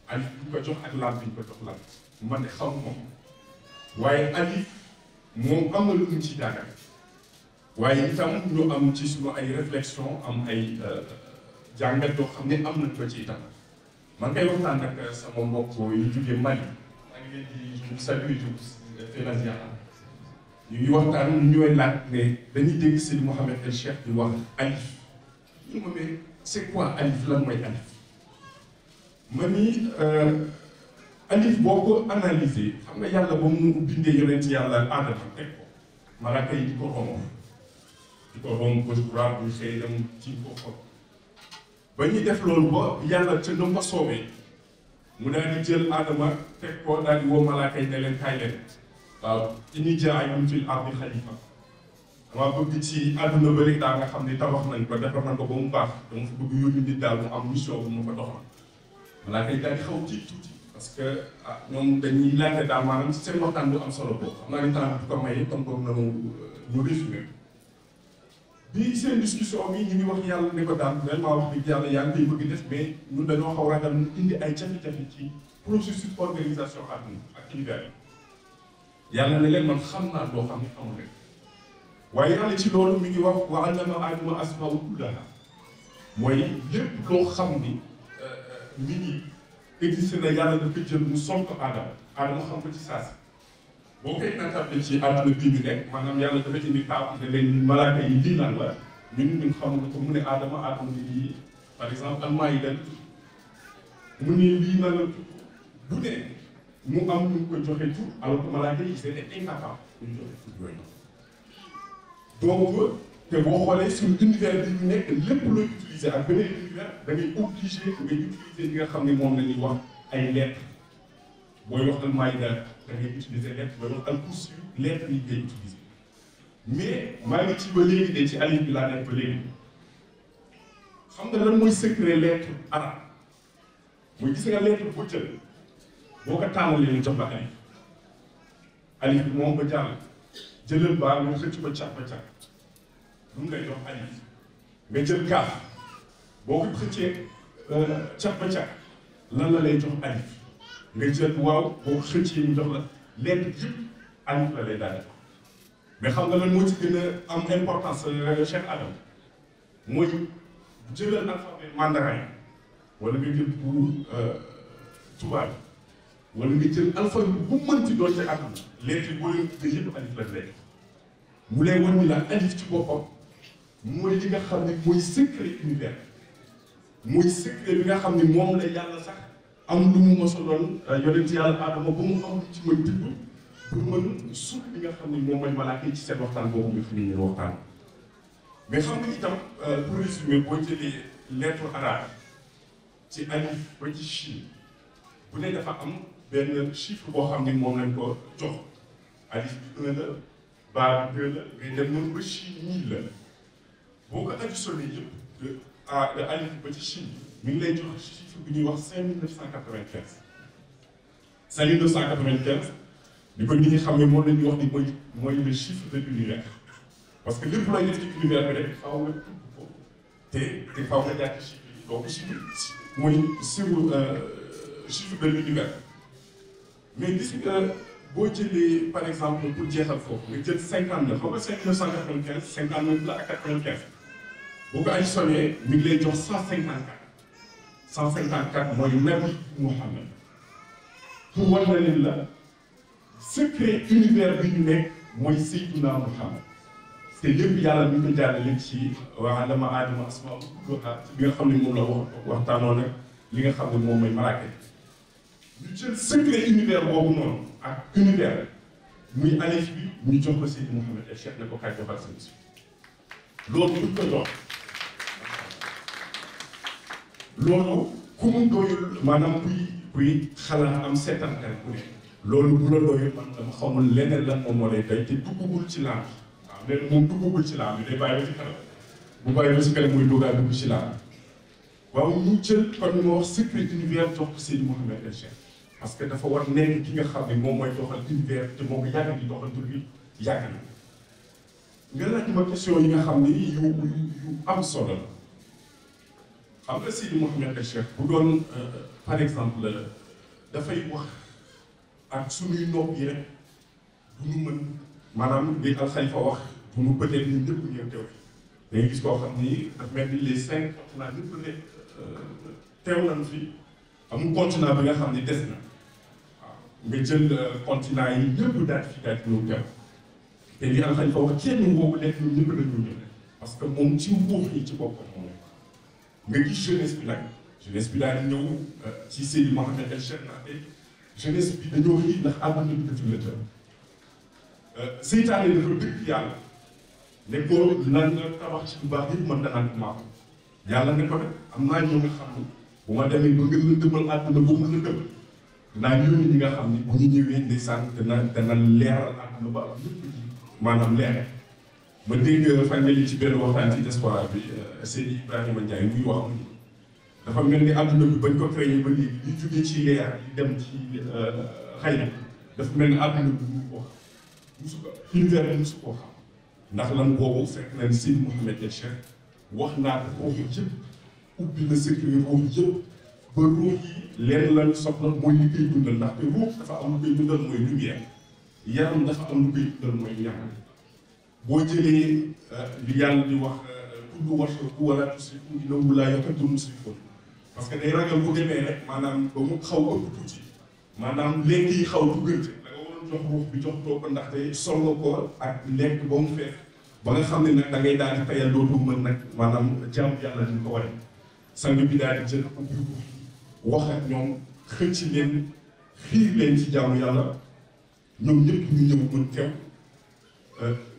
alif bi ñu ko jox ak laam bi ñu ko jox lan man de xam moom waaye alif moom am na lu mu ci jàngal waaye itam ñu am ci suñu ay réflexion am ay jàngat yoo xam ne am nañ ko ci itam man kay waxtaan ak sama mbokk yu jógee Mali maa ngi leen di saluer fii la ziara ñu ngi waxtaan ñu ñooy laaj ne dañuy dégg Seydi Mouhamed El Cheikh di wax alif ñu ma ne c'est quoi alif lan mooy alif ma ni alif boo ko analyser xam nga yàlla ba mu bindee yonent yàlla Aadama teg ko malaaka yi di ko romb ba droit bu xëy dem ci ko xool ba ñuy def loolu ba yàlla ca na ko soobee mu daal di jël Aadama teg ko daal di woo malaaka yi ne leen kaay leen waaw inni jaa'ilun fil ardi xalifa dama bëgg ci àdduna ba rek daa nga xam ni tabax nañ ko defar nañ ko ba mu baax dama fa bëgg yónni nit daal mu am mission bu mu ko doxal malaaka yi daal di xaw tuuti parce que ñoom dañuy laajte daal maanaam seen waxtaan bu am solo boobu xam naa ne temps bi ko maye comme boobu nanu ñu résumé bi seen discussion bi ñu ngi wax yàlla ne ko daal vraiment wax dëgg yàlla yaa ngi koy bëgg def mais ñun dañoo xaw ragal ñu indi ay jafe-jafe ci processus organisation àdduna ak univers yàlla ne leen man xam naa loo xam ne amul rek waaye yàlla ci loolu mi ngi wax wa allama aadama asmaa kullaha mooy lépp loo xam ni nit ñi existé na yàlla dafa jël mu sonk aadama xam ko ci saasi boo koy nattable ci àdduna bii ñu nekk maanaam yàlla dafa indi taabu ne leen malaaka yi lii lan la ñun xamuñu ko mu ne aadama ni lii par exemple almaa yi lan mu ne lii lan la bu ne mu am ñu ko joxe tur alors que malaaka yi c'était incapable ñu joxe tur yooyu donc te boo xoolee suñu univers bi ñu nekk lépp looy utiliser ak beneen univers da ngay obligé ngay utiliser li nga xam ne moom la ñuy wax ay lettres booy wax al-Maïda da ngay utiliser lettres booy wax al-Kursi lettres yi ngay utiliser mais maa ngi ci ba léegi de ci alif bi laa nekk ba léegi xam nga lan mooy secret lettre arabe mooy gis nga lettre bu jël boo ko tàmbalee ñu jox la alif bi moom ba jàll jëlal baa nga xëcc ba cat lu mu lay jox alif nga jël kaaf boo ko xëccee cat ba cat lan la lay jox alif nga jël waaw boo ko xëccee ñu jox la lettre yëpp alif la lay daal mais xam nga lan moo ci gën a am importance Cheikh Adam mooy jëlal alphabet mandarin wala nga jël bu tubaab wala nga jël alphabet bu mënti doon ci àdduna lettre yi boo leen tuddee yëpp alif la lay mu lay wan ni la alif ci boppam mooy li nga xam ne mooy secret univers mooy secret bi nga xam ne moom la yàlla sax am lu mu mos a doon yonent yàlla Aadama ba mu am ci mën tibb pour mën suuf li nga xam ne moom mooy malaaka yi ci seen waxtaan boobu nga fi ñu waxtaan mais xam nga itam pour résumer boo jëlee lettre arabe ci alif ba ci chine bu ne dafa am benn chiffre boo xam ne moom lañ ko jox alif bi 1 la baa bi 2 la ngay dem noonu ba chine 1000 la boo ko additionné yëpp de alif ba ci chine mi ngi lay jox chiffre bi ñuy wax 5995 5995 li ko nit ñi xam ne moom la ñuy wax ni mooy le chiffre de l'univers parce que lépp looy def ci univers bi rek faaw nga tudd ko te faaw nga jaar ci chiffre yi donc chiffre mooy chiffre de l'univers mais gis nga boo jëlee par exemple pour jeexal foofu nga jël 59 xam nga 5995 59 la ak 95 boo ko additionné mi ngi lay jox 154 mooy Nabi Muhammad pour war na leen la secret univers bi ñu nekk mooy Seydina Muhammad te lépp yàlla mi ngi ko jaarale ci wa allama aadama asmaa kulluhaa bi nga xam ne moom la waxtaanoo nag li nga xam ne moom mooy malaaka ñu jël secret univers boobu noonu ak univers muy alif bi ñu jox ko Seydi Mouhamed El Cheikh ne ko kaay joxal sa mission loolu buñ ko jox loolu ku mu doyul maanaam kuy xalaat am seetantal ku ne loolu bu la doyul man dama xamul leneen lan moom moo lay doy te duggagul ci laam waaw nee na moom duggagul ci laam bi day bàyyi ba ci kanam bu bàyyi ba ci kanam muy duggaat dugg ci laam waaw ñu jël kon ni ma wax secret univers jox ko Seydi Mouhamed El Cheikh parce que dafa war nekk ki nga xam ne moom mooy doxal univers te moom yàgg di doxal tur bi yàgg na nga laaj ma question yi nga xam ne yu am solo la xam nga Seydi Mouhamed El Cheikh bu doon par exemple dafay wax ak suñuy nopp yi rek du ñu mën maanaam li Al Khalifa wax du ñu peut-être ñun ñëpp ñëw teew da ngay gis koo xam ni daf mel ni les 5 continents ñëpp ne teew nañ fi amul continent bi nga xam ni des na waaw nga jël continent yi ñëpp daal fi daal di ñëw teew te li Al Khalifa wax kenn woowu nekk ñun ñëpp dañu ñëw parce que moom ci ruux yi ci boppam moom nga gis jeunesse bi nag jeunesse bi daal di ñëw ci Seydi Mouhamed El Cheikh ndaxte jeunesse bi dañoo xiit ndax àdduna bi dafa lëndëm seytaane dafa dëkk yàlla ne ko lan nga tabax ci bu baax yëpp man danaa ko maam yàlla ne ko nag am naa ñoo nga xam ni bu ma demee ba nga lëndëmal àdduna boobu mu lëndëm naa yónni ñi nga xam ni bu ñu ñëwee ndeysaan dana leeral àdduna ba am lépp maanaam leer ma dégg fan yi ci benn waxtaan ci diaspora bi Seydi Ibrahima Ndiaye muy wax dafa mel ni àdduna bi bañ ko créé ba léegi li jógee ci leer yi dem ci xëy na dafa mel ni àdduna bi mu ko musu ko univers bi musu koo xam ndax lan boobu fekk na ni Seydi Mouhamed El Cheikh wax naa ko ruux yëpp ubbi na secret ruux yëpp ba ruux yi lenn lañu soxla mooy li koy dundal ndax te ruux dafa am lu koy dundal mooy lumière yaram dafa am lu koy dundal mooy ñàkk boo jëlee li yàlla di wax kullu washrabu wala tusrifu innahu laa yuhibbul musrifin parce que day ragal bu demee rek maanaam ba mu xaw ëpp tuuti maanaam lekk yi xaw duggante da nga waroon jox ruux bi jox too ko ndaxte solo ko ak lekk ba mu fees ba nga xam ne nag da ngay daal di tayal dootu mën nag maanaam jàmm yàlla ñu ko waree sang bi daal di jël ubbi wax ak ñoom xëcc leen xiir leen ci jàmm yàlla ñoom ñëpp ñu ñëw mën teew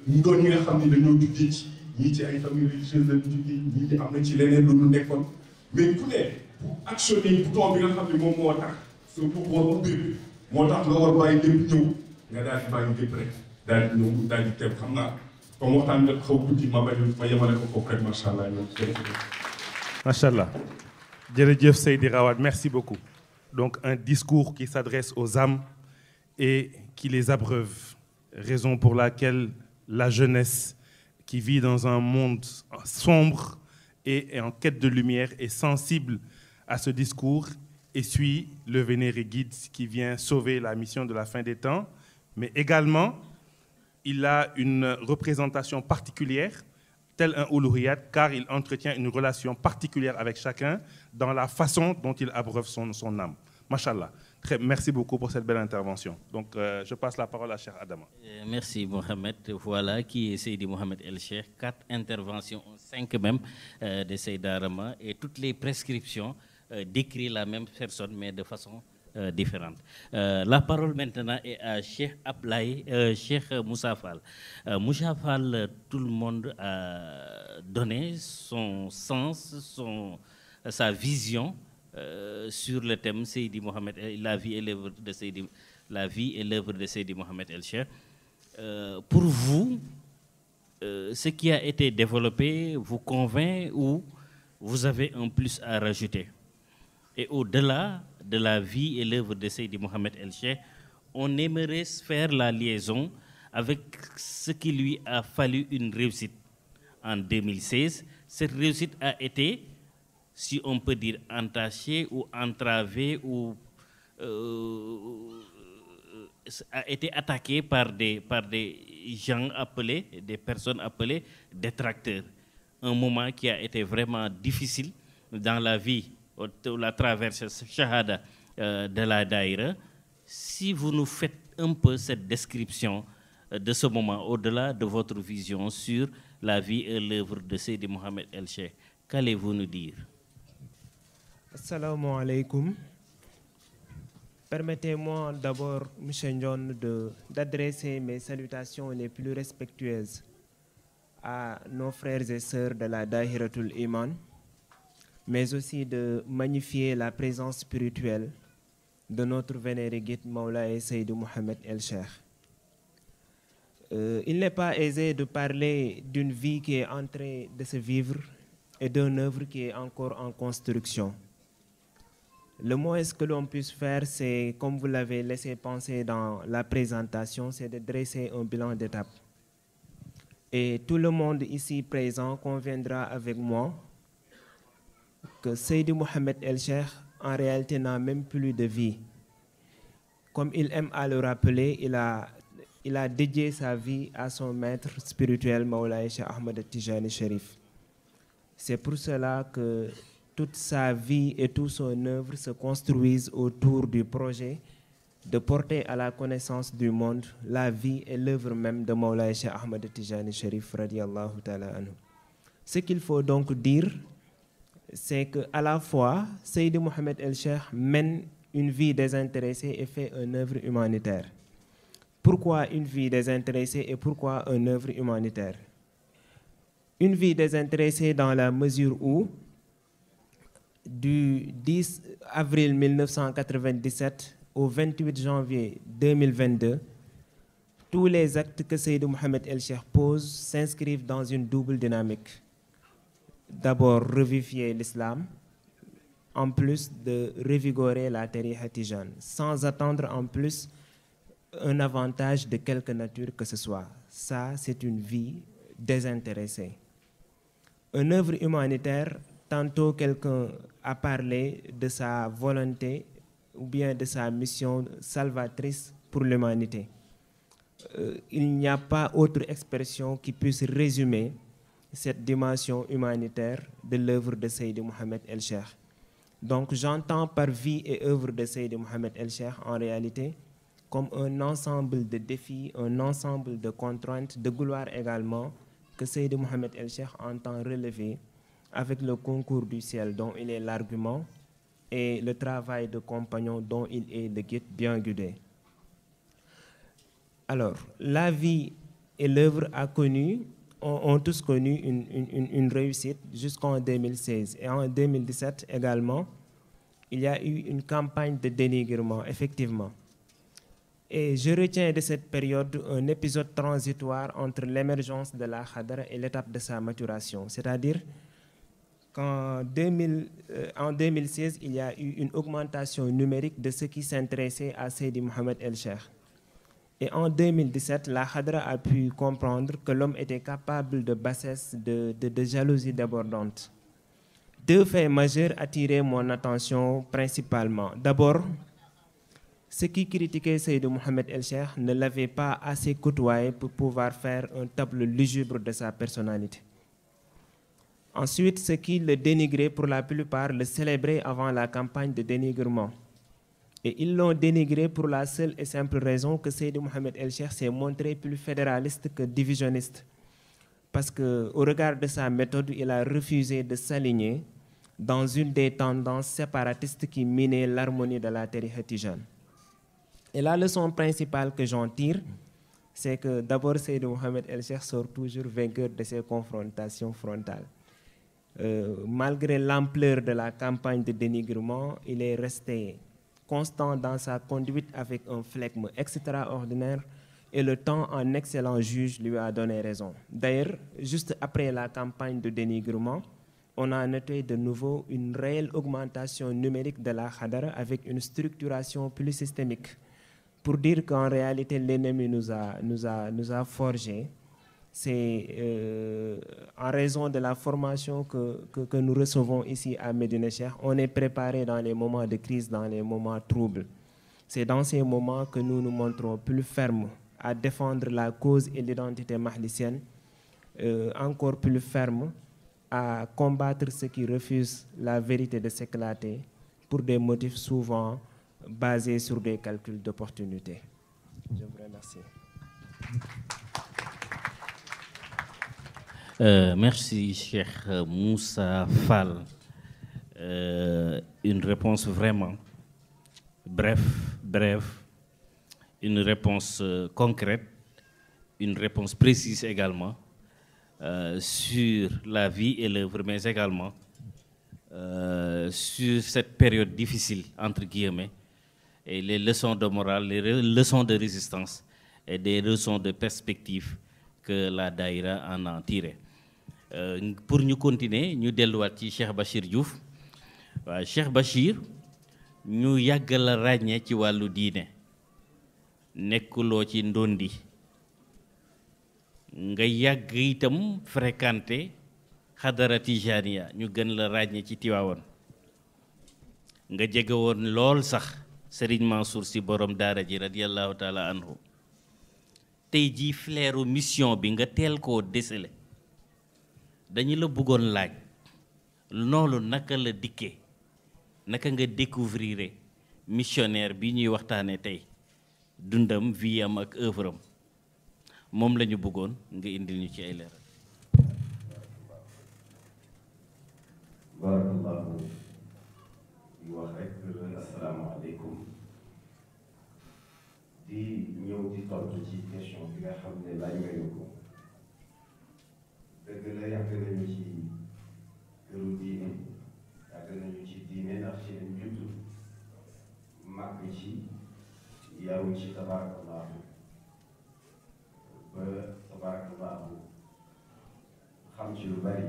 ñu doon ñi nga xam ne dañoo jugee ci ñii ci ay famille religieuse lañ jógee ñii di am na ci leneen lu ñu nekkoon mais ku ne pour actionner bouton bi nga xam ne moom moo tax sa bopp war a mbir moo tax nga war bàyyi lépp ñëw nga daal di bàyyi lépp rek daal di ñëw daal di teew xam naa comme waxtaan nga xaw guddi ma yemale ko foofu rek macha allah ñoom macha allah jërëjëf Seydi Rawat, merci beaucoup. Donc un discours qui s'adresse aux âmes et qui les abreuve, raison pour laquelle la jeunesse qui vit dans un monde sombre et en quête de lumière est sensible à ce discours et suit le vénéré guide qui vient sauver la mission de la fin des temps, mais également il a une représentation particulière, tel un Oulouriyat, car il entretient une relation particulière avec chacun dans la façon dont il abreuve son âme. Machallah. Merci beaucoup pour cette belle intervention. Donc, je passe la parole à Cheikh Adama. Merci Mohamed. Voilà qui est Seydi Mohamed El Cheikh. 4 interventions, 5 même, de Seydi Arama. Et toutes les prescriptions décrivent la même personne, mais de façon différente. La parole maintenant est à Cheikh Ablaye, Cheikh Moussa Fall. Moussa Fall, tout le monde a donné son sens, sa vision sur le thème Seydi Mohamed, la vie et l'œuvre de Seydi, la vie et l'œuvre de Seydi Mohamed El Cheikh. Pour vous, ce qui a été développé vous convainc ou vous avez un plus à rajouter? Et au-delà de la vie et l'œuvre de Seydi Mohamed El Cheikh, on aimerait faire la liaison avec ce qui lui a fallu une réussite en 2016. Cette réussite a été, si on peut dire, entachée ou entravée ou a été attaquée par des gens appelés, des personnes appelées détracteurs. Un moment qui a été vraiment difficile dans la vie, la traversée shahada de la daïra. Si vous nous faites un peu cette description de ce moment, au-delà de votre vision sur la vie et l'œuvre de Seydi Mohamed El Cheikh, qu'allez-vous nous dire? Assalamu alaikum. Permettez-moi d'abord, M. Ndion, d'adresser mes salutations les plus respectueuses à nos frères et sœurs de la Dahiratul Iman, mais aussi de magnifier la présence spirituelle de notre vénéré guide Maulaye Seydi Mohamed El Cheikh. Il n'est pas aisé de parler d'une vie qui est en train de se vivre et d'une œuvre qui est encore en construction. Le moins que l'on puisse faire, c'est, comme vous l'avez laissé penser dans la présentation, c'est de dresser un bilan d'étape. Et tout le monde ici présent conviendra avec moi que Seydi Mohamed El Cheikh, en réalité, n'a même plus de vie. Comme il aime à le rappeler, il a dédié sa vie à son maître spirituel, Maulaye Cheikh Ahmed Tijani Sherif. C'est pour cela que toute sa vie et toute son œuvre se construisent autour du projet de porter à la connaissance du monde la vie et l'œuvre même de Maulaye Cheikh Ahmed Tijani Sherif radiyallahu ta'ala anhu. Ce qu'il faut donc dire, c'est qu'à la fois, Seydi Mohamed El Cheikh mène une vie désintéressée et fait une œuvre humanitaire. Pourquoi une vie désintéressée et pourquoi une œuvre humanitaire? Une vie désintéressée dans la mesure où, du 10 avril 1997 au 28 janvier 2022, tous les actes que Seydi Mohamed El Cheikh pose s'inscrivent dans une double dynamique. D'abord, revivifier l'islam, en plus de revigorer la tariqa tijane, sans attendre en plus un avantage de quelque nature que ce soit. Ça, c'est une vie désintéressée. Une œuvre humanitaire, tantôt quelqu'un a parlé de sa volonté ou bien de sa mission salvatrice pour l'humanité. Il n'y a pas autre expression qui puisse résumer cette dimension humanitaire de l'œuvre de Seydi Mohamed El Cheikh. Donc j'entends par vie et œuvre de Seydi Mohamed El Cheikh en réalité comme un ensemble de défis, un ensemble de contraintes, de gloire également, que Seydi Mohamed El Cheikh entend relever avec le concours du ciel dont il est l'argument et le travail de compagnon dont il est le guide bien guidé. Alors, la vie et l'œuvre a connu, ont tous connu une réussite jusqu'en 2016. Et en 2017 également, il y a eu une campagne de dénigrement, effectivement. Et je retiens de cette période un épisode transitoire entre l'émergence de la Khadra et l'étape de sa maturation. C'est-à-dire qu'en 2016, il y a eu une augmentation numérique de ceux qui s'intéressaient à Seydi Mohamed El Cheikh. Et en 2017, la Khadra a pu comprendre que l'homme était capable de bassesse, de jalousie débordante. Deux faits majeurs attiraient mon attention principalement. D'abord, ceux qui critiquaient Seydi Mohamed El Cheikh ne l'avaient pas assez côtoyé pour pouvoir faire un tableau lugubre de sa personnalité. Ensuite, ceux qui le dénigraient, pour la plupart, le célébraient avant la campagne de dénigrement. Et ils l'ont dénigré pour la seule et simple raison que Seydi Mohamed El Cheikh s'est montré plus fédéraliste que divisionniste. Parce qu'au regard de sa méthode, il a refusé de s'aligner dans une des tendances séparatistes qui minaient l'harmonie de la tariqa tijane. Et la leçon principale que j'en tire, c'est que d'abord Seydi Mohamed El Cheikh sort toujours vainqueur de ses confrontations frontales. Malgré l'ampleur de la campagne de dénigrement, il est resté constant dans sa conduite avec un flegme extraordinaire et le temps, en excellent juge, lui a donné raison. D'ailleurs, juste après la campagne de dénigrement, on a noté de nouveau une réelle augmentation numérique de la Khadra avec une structuration plus systémique. Pour dire qu'en réalité, l'ennemi nous a forgés. C'est en raison de la formation que nous recevons ici à Médina Cheikh. On est préparé dans les moments de crise, dans les moments troubles. C'est dans ces moments que nous nous montrons plus fermes à défendre la cause et l'identité mahlicienne, encore plus fermes à combattre ceux qui refusent la vérité de s'éclater pour des motifs souvent basés sur des calculs d'opportunité. Je vous remercie. Merci, Cheikh Moussa Fall. Une réponse vraiment brève, une réponse concrète, une réponse précise également sur la vie et l'œuvre, mais également sur cette période difficile, entre guillemets, et les leçons de morale, les leçons de résistance et des leçons de perspective que la daïra en a tiré. Pour ñu continuer ñu delluwaat ci Cheikh Bachir Diouf waaw Cheikh Bachir ñu yàgg la ràññee ci wàllu diine nekkuloo ci ndondi nga yàgg itam fréquenté xadara tijaniya ñu gën la ràññee ci Tiwaawoon nga jege woon lool sax Serigne Mansour Sy borom daara ji radiyallahu taala anhu tey jii flairu mission bi nga teel koo décelé dañu la bëggoon laaj loolu naka la dikkee naka nga découvrir missionnaire bi ñuy waxtaane tey dundam vie am ak œuvre am moom la ñu bëggoon nga indil ñu ci ay leeral. barakallahu di wax rek asalaamaaleykum di ñëw di tontu ci question bi nga xam ne laaj nga ñu ko dëgg la yàgg nañu ci këru diine yàgg nañu ci diine ndax ci lañ judd màgg ci yaru ci tabarakallahu ba tabarakallahu xam ci lu bari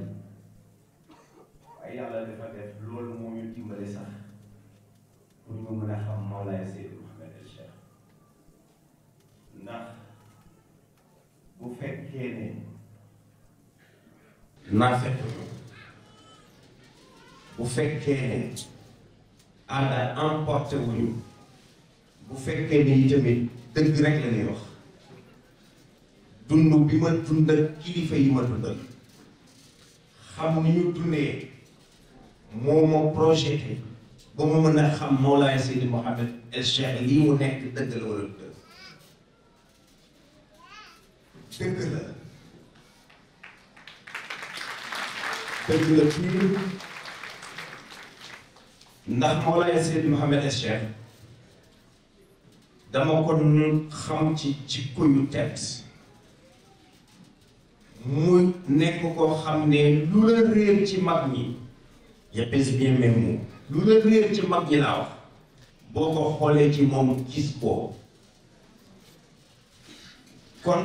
waaye yàlla dafa def loolu moo ñu dimbale sax pour ñu mën a xam Mawlaay Seydi Mohamed El Cheikh ndax bu fekkee ne naafeq bu fekkee ne aada emporté wuñu bu fekkee ne itamit dëgg rek la ñuy wax dund bi ma dund ak kilifa yi ma dundal xam ni ñu dundee moo ma projeté ba ma mën a xam Mawlaay Seydi Mohamed El Cheikh lii mu nekk dëgg la wala dëgg la dëgg la fii ndax Mawlaay Seydi Mohamed El Cheikh dama ko xam ci jikko yu tedd mu nekk koo xam ne lu la réer ci mag ñi je pèse bien mes mots lu la réer ci mag ñi laa wax boo ko xoolee ci moom gis ko kon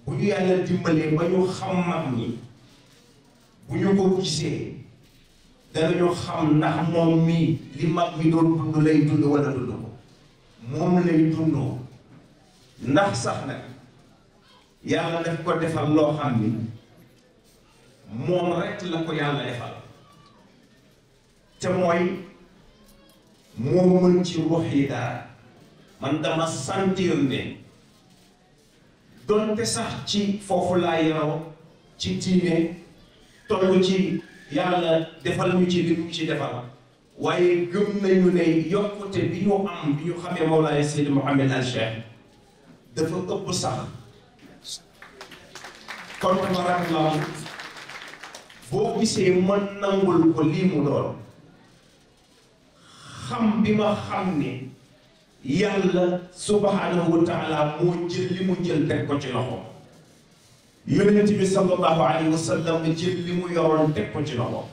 bu ñu yàlla dimbalee ba ñu xam mag ñi bu ñu ko gisee danañu xam ndax moom mii li mag mi doon dund lay dund wala dund ko moom lay dundoo ndax sax nag yàlla daf ko defal loo xam ni moom rekk la ko yàlla defal te mooy moo mën ci ruux yi dara man dama sentir ne donte sax ci foofu laa yaroo ci diine toll ci yàlla defal ñu ci li ñu ci defal waaye gëm nañu ne yokkute bi ñu am bi ñu xamee Mawlaay Seydi Mouhamed El Cheikh dafa ëpp sax kon tabarakallah boo gisee mën nangul ko lii mu doon xam bi ma xam ne yàlla subhanahu wa taala moo jël li mu jël teg ko ci loxo yonent bi sallallahu alayhi wa sallam jël li mu yoroon teg ko ci loxo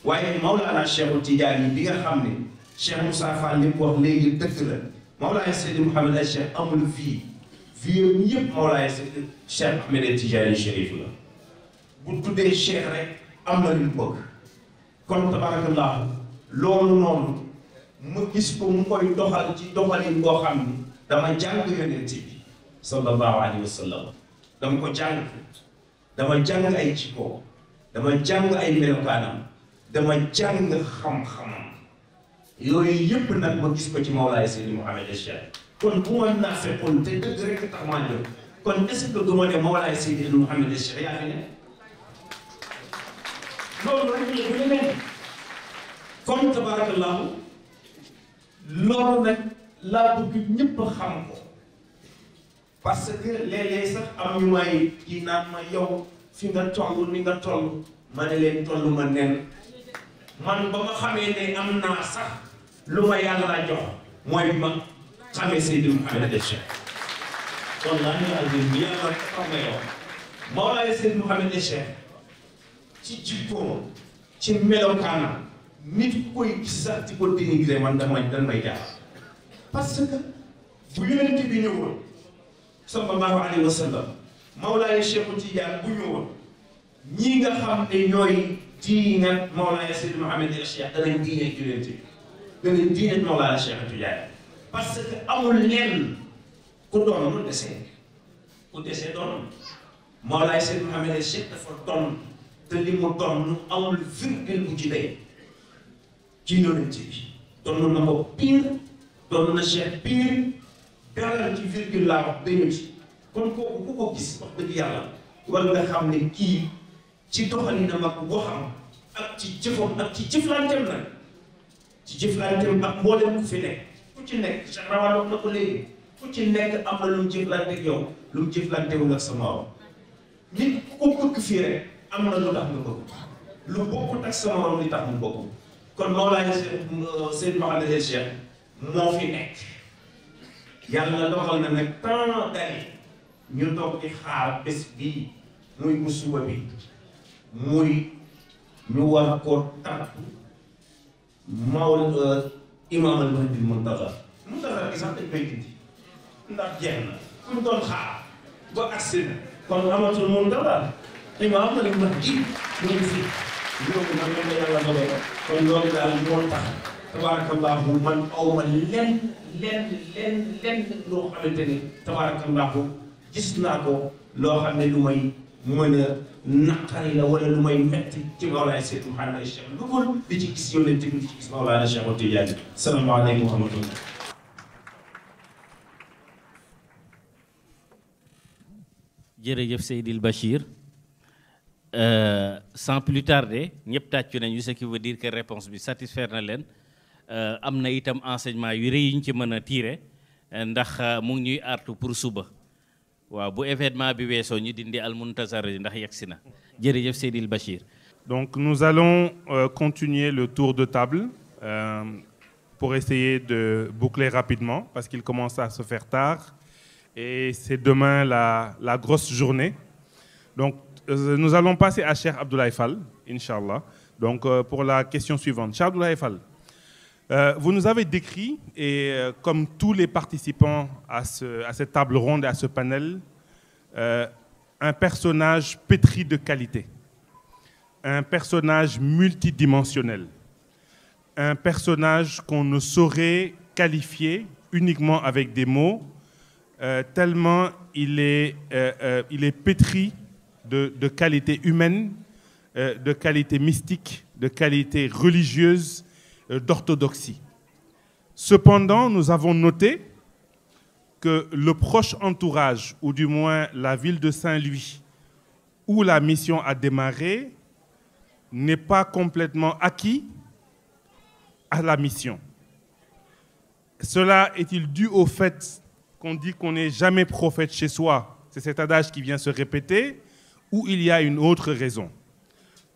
waaye Mawlana Cheikh Tidiane bi nga xam ne Cheikh Moussa Fall li mu wax léegi dëgg la Mawlaay Seydi Mouhamed El Cheikh amul vie am yëpp Mawlaay Seydi Cheikh Ahmed Tidiane Chérif la bu tuddee Cheikh rek am na lu bëgg kon tabarakallah loolu noonu ma gis ko mu koy doxal ci doxalin boo xam ni dama jàng yonent bi sallallahu alayhi wa sallam dama ko jàng dama jàng ay jikko dama jàng ay melokaanam dama jàng xam-xamam yooyu yëpp nag ma gis ko ci Mawlaay Seydi Mouhamed El Cheikh kon bu ma naafequl te dëgg rek tax maa jóg kon est-ce que du ma ne Mawlaay Seydi Mouhamed El Cheikh yaa fi ne loolu rek la bu ne kon tabarakallahu loolu nag laa bëgg ñëpp xam ko parce que léeg-léeg sax am ñu may kii naan ma yow fi nga toll ni nga toll ma ne leen toll ma nen man ba ma xamee ne am naa sax lu ma yàlla jox mooy bi ma xamee Seydi Mouhamed El Cheikh wallaahi azim bi yàlla rek xam nga yow Mawlaay Seydi Mouhamed El Cheikh ci jikkoom ci melokaanam nit ku koy gis sax ci ko dénigré man dan may jaar parce que bu yonent bi ñëwoon sallallahu alayhi wa sallam Mawlaay Cheikh Tidiane bu ñëwoon ñii nga xam ne ñooy diine Mawlaay Seydi Mouhamed El Cheikh danañ diine yonent bi danañ diine Mawlaay Cheikh Tidiane parce que amul lenn ku doon mu desee ku desee doon Mawlaay Seydi Mouhamed El Cheikh dafa doon te li mu doon amul virgule bu ci day ci yonent bi doon na ko pire doon na Cheikh pire dara ci virgule laa wax dañu ci kon kooku ku ko gis wax dëgg yàlla war nga xam ne kii ci doxalinam ak waxam ak ci jëfam ak ci jëflanteem nag ci jëflanteem ak mboolem ku fi nekk ku ci nekk Cheikh Rawal wax na ko léegi ku ci nekk am na lu mu jëflante ak yow lu mu jëflantewul ak sa morom nit ku ko bëgg fii rek am na lu tax nga bëgg lu bokkut ak sa morom li tax mu bëgg kon Mawlaay Seydi Mouhamed El Cheikh moo fi nekk yàlla doxal na nag tant d'années ñu toog di xaar bés bii muy bu suba bi muy ñu war ko tàpp Imaam al-Mahdi Muntaza gi sax dañ koy dindi ndax jeex na ku ñu doon xaar ba agsi na kon amatul Muntaza Imaam al-Mahdi mu ngi fi loolu nag moom la yàlla dogal kon loolu daal moo tax tabarakallahu man awma lenn loo xamante ni tabarakallahu gis naa ko loo xam ne lu may mën a naqari la wala lu may metti ci Mawlaay Seydi Mouhamed El Cheikh lu ko di ci gis yonent bi di ci gis Mawlaana Cheikh Tidiane salaamaaleykum wa rahmatullah. jërëjëf Seydil Bachir sans plus tarder ñëpp tàccu nañu ce qui veut dire que réponse bi satisfaire na leen am na itam enseignement yu rëy yu ñu ci mën a tirer ndax mu ngi ñuy artu pour suba waaw bu événement bi weesoo ñu dindi al-Muntazar ndax yegsi na jërëjëf Seydil Bachir. Donc nous allons continuer le tour de table pour essayer de boucler rapidement parce qu'il commence à se faire tard et c'est demain la grosse journée. Donc nous allons passer à Cheikh Abdoulaye Fall, Inch'Allah. Donc, pour la question suivante. Cheikh Abdoulaye Fall, vous nous avez décrit, et comme tous les participants à cette table ronde et à ce panel, un personnage pétri de qualité, un personnage multidimensionnel, un personnage qu'on ne saurait qualifier uniquement avec des mots, tellement il est pétri de qualité humaine, de qualité mystique, de qualité religieuse, d'orthodoxie. Cependant, nous avons noté que le proche entourage, ou du moins la ville de Saint-Louis, où la mission a démarré, n'est pas complètement acquis à la mission. Cela est-il dû au fait qu'on dit qu'on n'est jamais prophète chez soi? C'est cet adage qui vient se répéter, ou il y a une autre raison?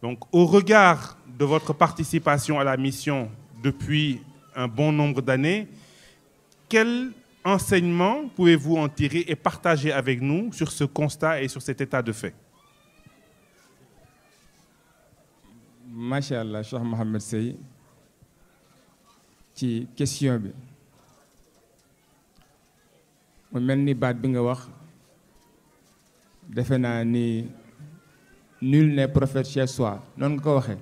Donc, au regard de votre participation à la mission depuis un bon nombre d'années, quel enseignement pouvez-vous en tirer et partager avec nous sur ce constat et sur cet état de fait? Masha'Allah, Cheikh Mohamed Sey, ci question bi mu mel ni baat bi nga wax defe naa ni nul n'est prophète chez soi noonu nga ko waxee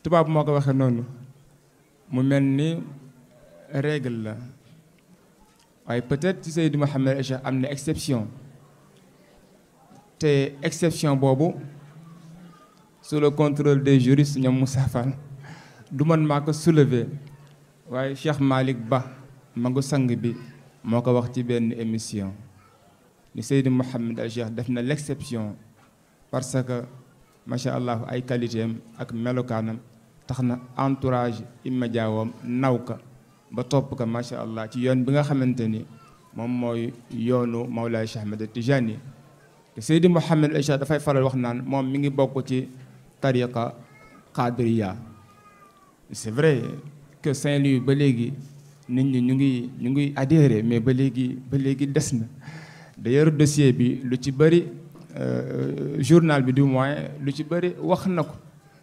tubaab moo ko waxee noonu mu mel ni règle la waaye peut-être ci Seydi Mouhamed El Cheikh am na exception te exception boobu sous le contrôle des juristes ñoom Moussa Fall du man maa ko soulever waaye Cheikh Malick Ba magu sang bi moo ko wax ci benn émission ni Seydi Mouhamed El Cheikh def na l'exception parce que macha allah ay qualité am ak melokaanam tax na entourage immédiat wam naw ka ba topp ko macha allah ci yoon bi nga xamante ni moom mooy yoonu Mawlaay Cheikh Ahmed Tijani te Seydi Mouhamed El Cheikh dafay faral wax naan moom mi ngi bokk ci tariqa qadiriya. C'est vrai que Saint-Louis ba léegi nit ñi ñu ngi adhéré mais ba léegi des na d'ailleurs dossier bi lu ci bëri journal bi du moins lu ci bëri wax na ko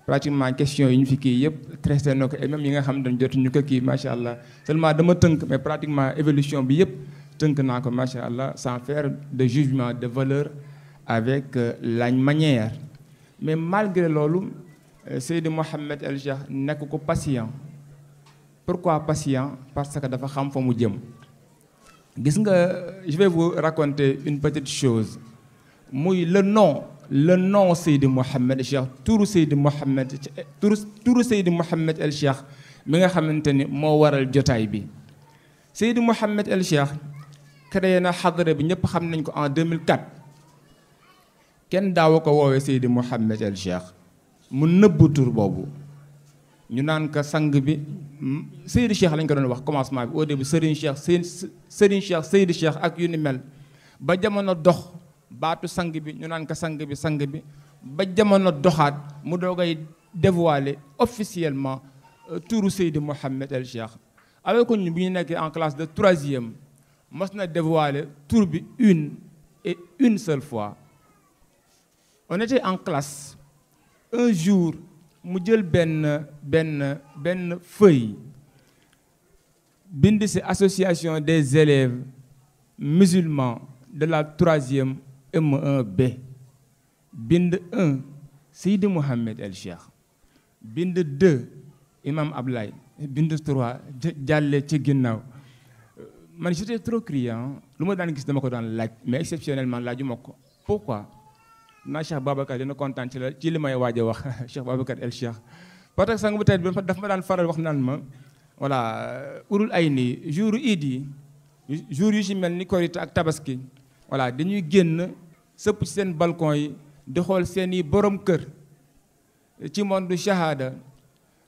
pratiquement question yi ñu fi kii yëpp traité na ko et même yi nga xam ne jotuñu ko kii macha allah seulement dama tënk mais pratiquement évolution bi yëpp tënk naa ko macha allah sans faire de jugement de valeur avec la manière mais malgré loolu Seydi Mouhamed El Cheikh nekk ko patient. Pourquoi patient? Parce que dafa xam fa mu jëm. Gis nga, je vais vous raconter une petite chose. Muy le nom Seydi Mouhamed El Cheikh, turu Seydi Mouhamed El Cheikh mi nga xamante ni moo waral jotaay bi. Seydi Mouhamed El Cheikh créé na xadara bi ñëpp xam nañ ko en 2004. Kenn daaw ko woowee Seydi Mouhamed El Cheikh. mu nëbbu tur boobu ñu naan ko sang bi Seydi Cheikh lañ ko doon wax commencement bi au début Serigne Cheikh Seydi Cheikh ak yu ni mel ba jamono dox baatu sang bi ñu naan ko sang bi ba jamono doxaat mu doogay dévoiler officiellement turu Seydi Mouhamed El Cheikh avec ñu bi ñu nekkee en classe de 3e mos na dévoiler tur bi une seule fois. On était en classe. Un jour mu jël benn feuille bind ci association des élèves musulmans de la 3e M1B bind 1 Seydi Mouhamed El Cheikh bind 2 Imam Ablaye bind 3 jàlle ci ginnaaw man j'étais trop criant lu ma daan gis dama ko daan laaj mais exceptionnellement laajuma ko pourquoi. naa Cheikh Babacar dina kontaan ci li may waaj a wax Cheikh Babacar El Cheikh parce que sang bu tey bi daf ma daan faral wax naan ma voilà urul ay nii jour iid yi jour yu ci mel ni korite ak tabaski voilà dañuy génn sëpp ci seen balcon yi di xool seeni borom kër ci monde shahada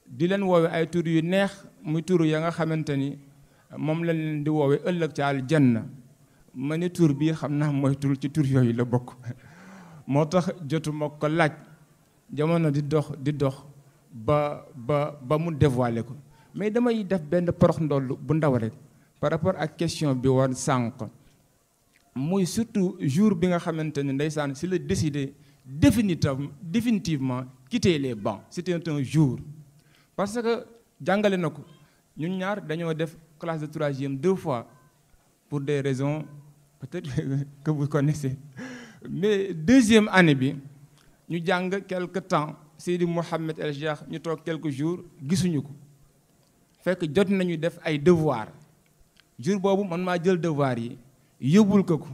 di leen woowe ay tur yu neex muy tur ya nga xamante ni moom lañ leen di woowe ëllëg ci aljanna ma ni tur bii xam naa mooy tur ci tur yooyu la bokk moo tax jotuma ko laaj jamono di dox ba mu dévoiler ko mais damay def benn porox ndoll bu ndaw rek par rapport ak question bi woon sànq muy surtout jour bi nga xamante ne ndeysaan si la décidé définitivement quitter les bancs. C'était un jour parce que jàngale na ko ñun ñaar dañoo def classe de 3e 2 fois pour des raisons peut-être que vous connaissez, mais 2e année bi ñu jàng quelque temps Seydi Mouhamed El Cheikh ñu toog quelques jours gisuñu ko fekk jot nañu def ay devoir jour boobu man maa jël devoir yi yóbbul ko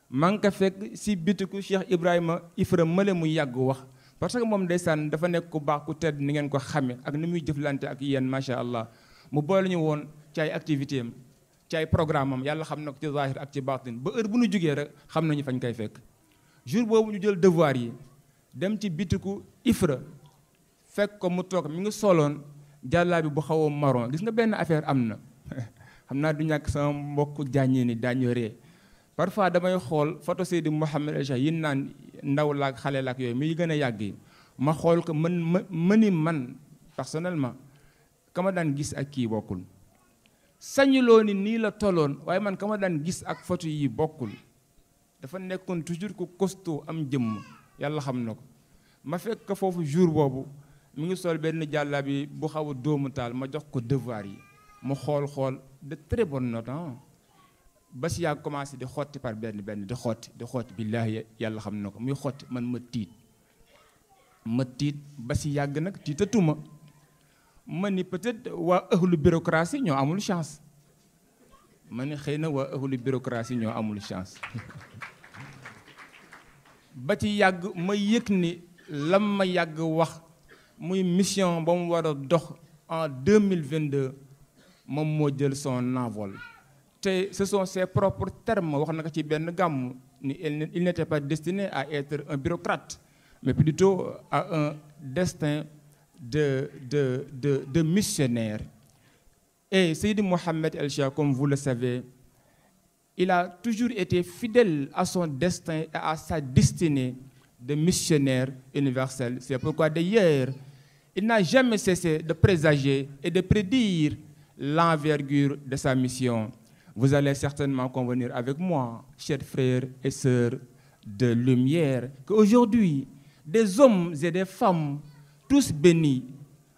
maa ngi ko fekk si bitiku Cheikh Ibrahima Ifra male mu yàgg wax parce que moom ndeysaan dafa nekk ku baax ku tedd ni ngeen ko xame ak ni muy jëflante ak yéen macha allah mu boole ñu woon ci ay activité am ci ay programme am yàlla xam na ko ci zahir ak ci baatin ba heure bu ñu jógee rek xam nañu fañ koy fekk jour boobu ñu jël devoir yi dem ci bitiku Ifra fekk ko mu toog mi ngi soloon jàllaa bi bu xaw a marron gis nga benn affaire am na xam naa du ñàkk sama mbokk jàññee ni daañu ree parfois damay xool photo Seydi Mouhamed El Cheikh yi naan ndaw laak xale laak yooyu mi gën a yàgg yi ma xool ko man personnellement ka ma daan gis ak kii bokkul sañuloo ni nii la tolloon waaye man ka ma daan gis ak photo yi bokkul dafa nekkoon toujours ku costaud am jëmm yàlla xam na ko ma fekk ko foofu jour boobu mi ngi sol benn jàlla bi bu xaw a dóomu taal ma jox ko devoir yi mu xool de très bonne note ba si yaa commencé di xotti par benn di xotti billaahi yàlla xam na ko muy xotti man ma tiit ba si yàgg nag tiitatuma ma ni peut-être waa ëhlu bureaucratie ñoo amul chance ma ni xëy na waa ëhlu bureaucratie ñoo amul chance ba ci yàgg ma yëg ni lam ma yàgg wax muy mission ba mu war a dox en 2022 moom moo jël son envol te ce sont ses propres termes wax na ko ci benn gàmm ni il n'était pas destiné à être un bureaucrate mais plutôt à un destin de missionnaire. Et Seydi Mouhamed El Cheikh, comme vous le savez, il a toujours été fidèle à son destin et à sa destinée de missionnaire universel. C'est pourquoi d'ailleurs, il n'a jamais cessé de présager et de prédire l'envergure de sa mission. Vous allez certainement convenir avec moi, chers frères et sœurs de lumière, qu'aujourd'hui, des hommes et des femmes, tous bénis,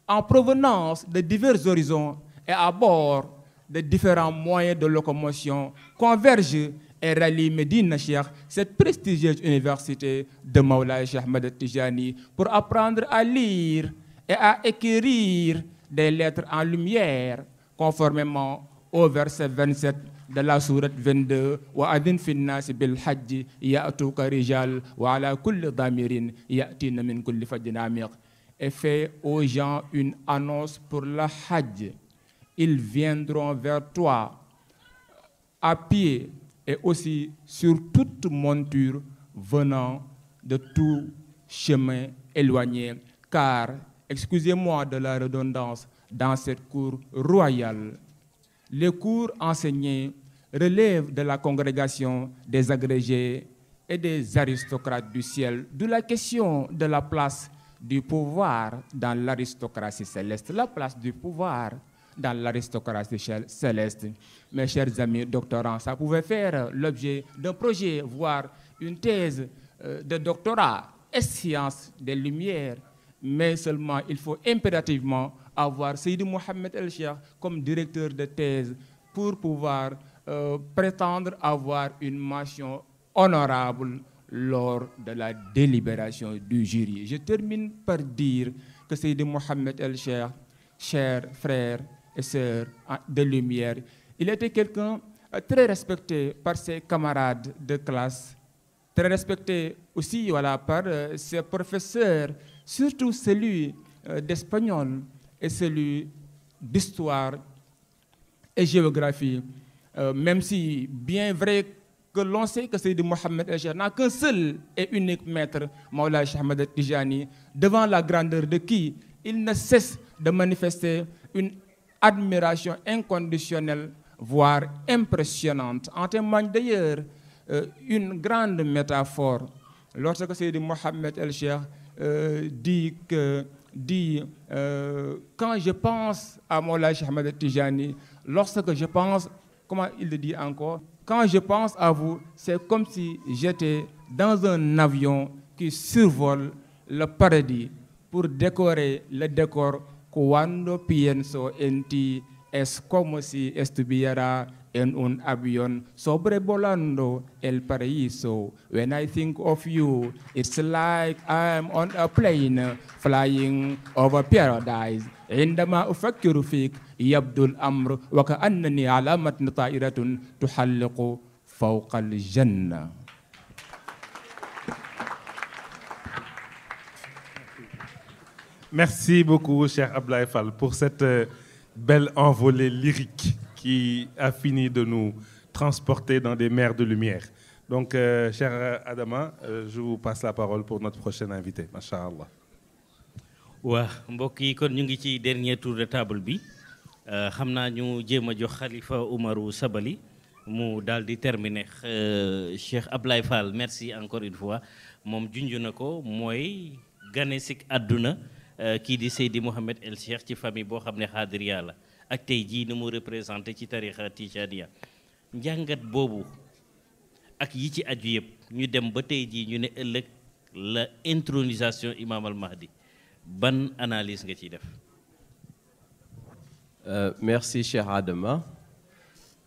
en provenance de divers horizons et à bord de différents moyens de locomotion, convergent et rallient Médina Cheikh, cette prestigieuse université de Mawlaay Cheikh Ahmed Tijani, pour apprendre à lire et à écrire des lettres en lumière, conformément au verset 27 de la sourate 22 wa adin fi nnaasi bil hajji ya'tuuka rijal wa ala kulli damirin ya'tina min kulli fajjin amiq, et fait aux gens une annonce pour le hajj. Ils viendront vers toi à pied et aussi sur toute monture venant de tout chemin éloigné, car, excusez-moi de la redondance, dans cette cour royale, les cours enseignés relèvent de la congrégation des agrégés et des aristocrates du ciel, d'où la question de la place du pouvoir dans l'aristocratie céleste. La place du pouvoir dans l'aristocratie céleste. Mes chers amis doctorants, ça pouvait faire l'objet d'un projet, voire une thèse de doctorat et sciences des Lumières, mais seulement il faut impérativement avoir Seydi Mouhamed El Cheikh comme directeur de thèse pour pouvoir prétendre avoir une mention honorable lors de la délibération du jury. Je termine par dire que Seydi Mouhamed El Cheikh, chers frères et sœurs de lumière, il était quelqu'un très respecté par ses camarades de classe, très respecté aussi par ses professeurs, surtout celui d'espagnol et celui d'histoire et géographie, même si bien vrai que l'on sait que Seydi Mouhamed El Cheikh n'a qu'un seul et unique maître, Mawlaay Cheikh Ahmed Tijani, devant la grandeur de qui il ne cesse de manifester une admiration inconditionnelle, voire impressionnante. En témoigne d'ailleurs une grande métaphore. Lorsque Seydi Mouhamed El Cheikh dit quand je pense à Mawlaay Cheikh Ahmed Tijani, lorsque je pense, comment il le dit encore, quand je pense à vous, c'est comme si j'étais dans un avion qui survole le paradis pour décorer le décor. Cuando pienso en ti, es como si estuviera en un avión sobrevolando el paraíso. When I think of you, it's like I'm on a plane flying over paradise. عندما أفكر فيك يبدو الأمر وكأنني على متن طائرة تحلق فوق الجنة. Merci beaucoup, cher Ablaye Fall, pour cette belle envolée lyrique qui a fini de nous transporter dans des mers de lumière. Donc, cher Adama, je vous passe la parole pour notre prochain invité. Masha'Allah. waa mbokk yi kon ñu ngi ci dernier tour de table bi xam naa ñu jéem a jox Khalifa Oumarou Sabali mu daal di terminer Cheikh Ablaye Fall merci encore une fois moom junj na ko mooy ganesik àdduna kii di Seydi Mouhamed El Cheikh ci famille boo xam ne xaadiriya la ak tey jii ni mu représenté ci tarixa Tijaniya njàngat boobu ak yi ci aju yëpp ñu dem ba tey jii ñu ne ëllëg la intronisation Imam Al Mahdi ban analyse nga ciy def. Merci cher Adama.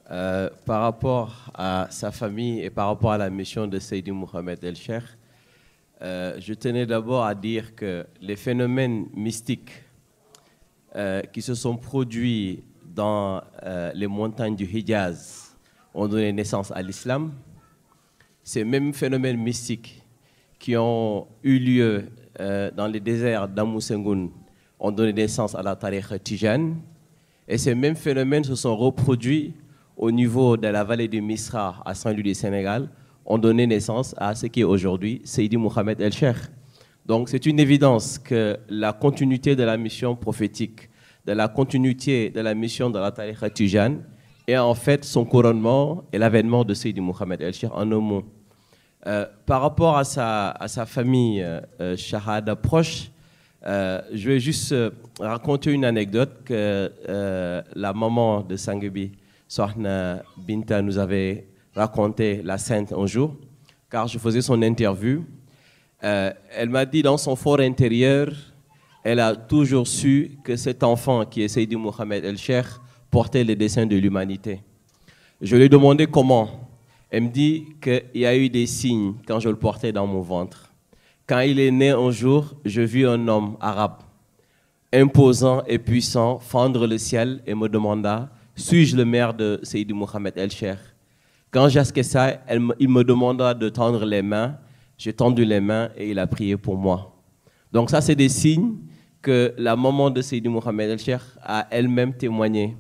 Par rapport à sa famille et par rapport à la mission de Seydi Mouhamed El Cheikh, je tenais d'abord à dire que les phénomènes mystiques qui se sont produits dans les montagnes du Hijaz ont donné naissance à l'islam. Ces mêmes phénomènes mystiques qui ont eu lieu dans les déserts d'Amousengoun ont donné naissance à la tariqa Tijane. Et ces mêmes phénomènes se sont reproduits au niveau de la vallée du Misra à Saint-Louis du Sénégal, ont donné naissance à ce qui est aujourd'hui Seydi Mouhamed El Cheikh. Donc c'est une évidence que la continuité de la mission prophétique, de la continuité de la mission de la tariqa Tijane est en fait son couronnement et l'avènement de Seydi Mouhamed El Cheikh en un mot. Par rapport à sa famille Shahada proche, je vais juste raconter une anecdote que la maman de Sangebi, Sohna Binta, nous avait raconté la Sainte un jour, car je faisais son interview. Elle m'a dit dans son fort intérieur, elle a toujours su que cet enfant qui est Seydi Mouhamed El Cheikh portait les desseins de l'humanité. Je lui ai demandé comment. Elle me dit qu'il y a eu des signes quand je le portais dans mon ventre. Quand il est né un jour, je vis un homme arabe, imposant et puissant, fendre le ciel et me demanda, suis-je le maire de Seydi Mouhamed El Cheikh? Quand j'asquais ça, il me demanda de tendre les mains. J'ai tendu les mains et il a prié pour moi. Donc ça, c'est des signes que la maman de Seydi Mouhamed El Cheikh a elle-même témoigné.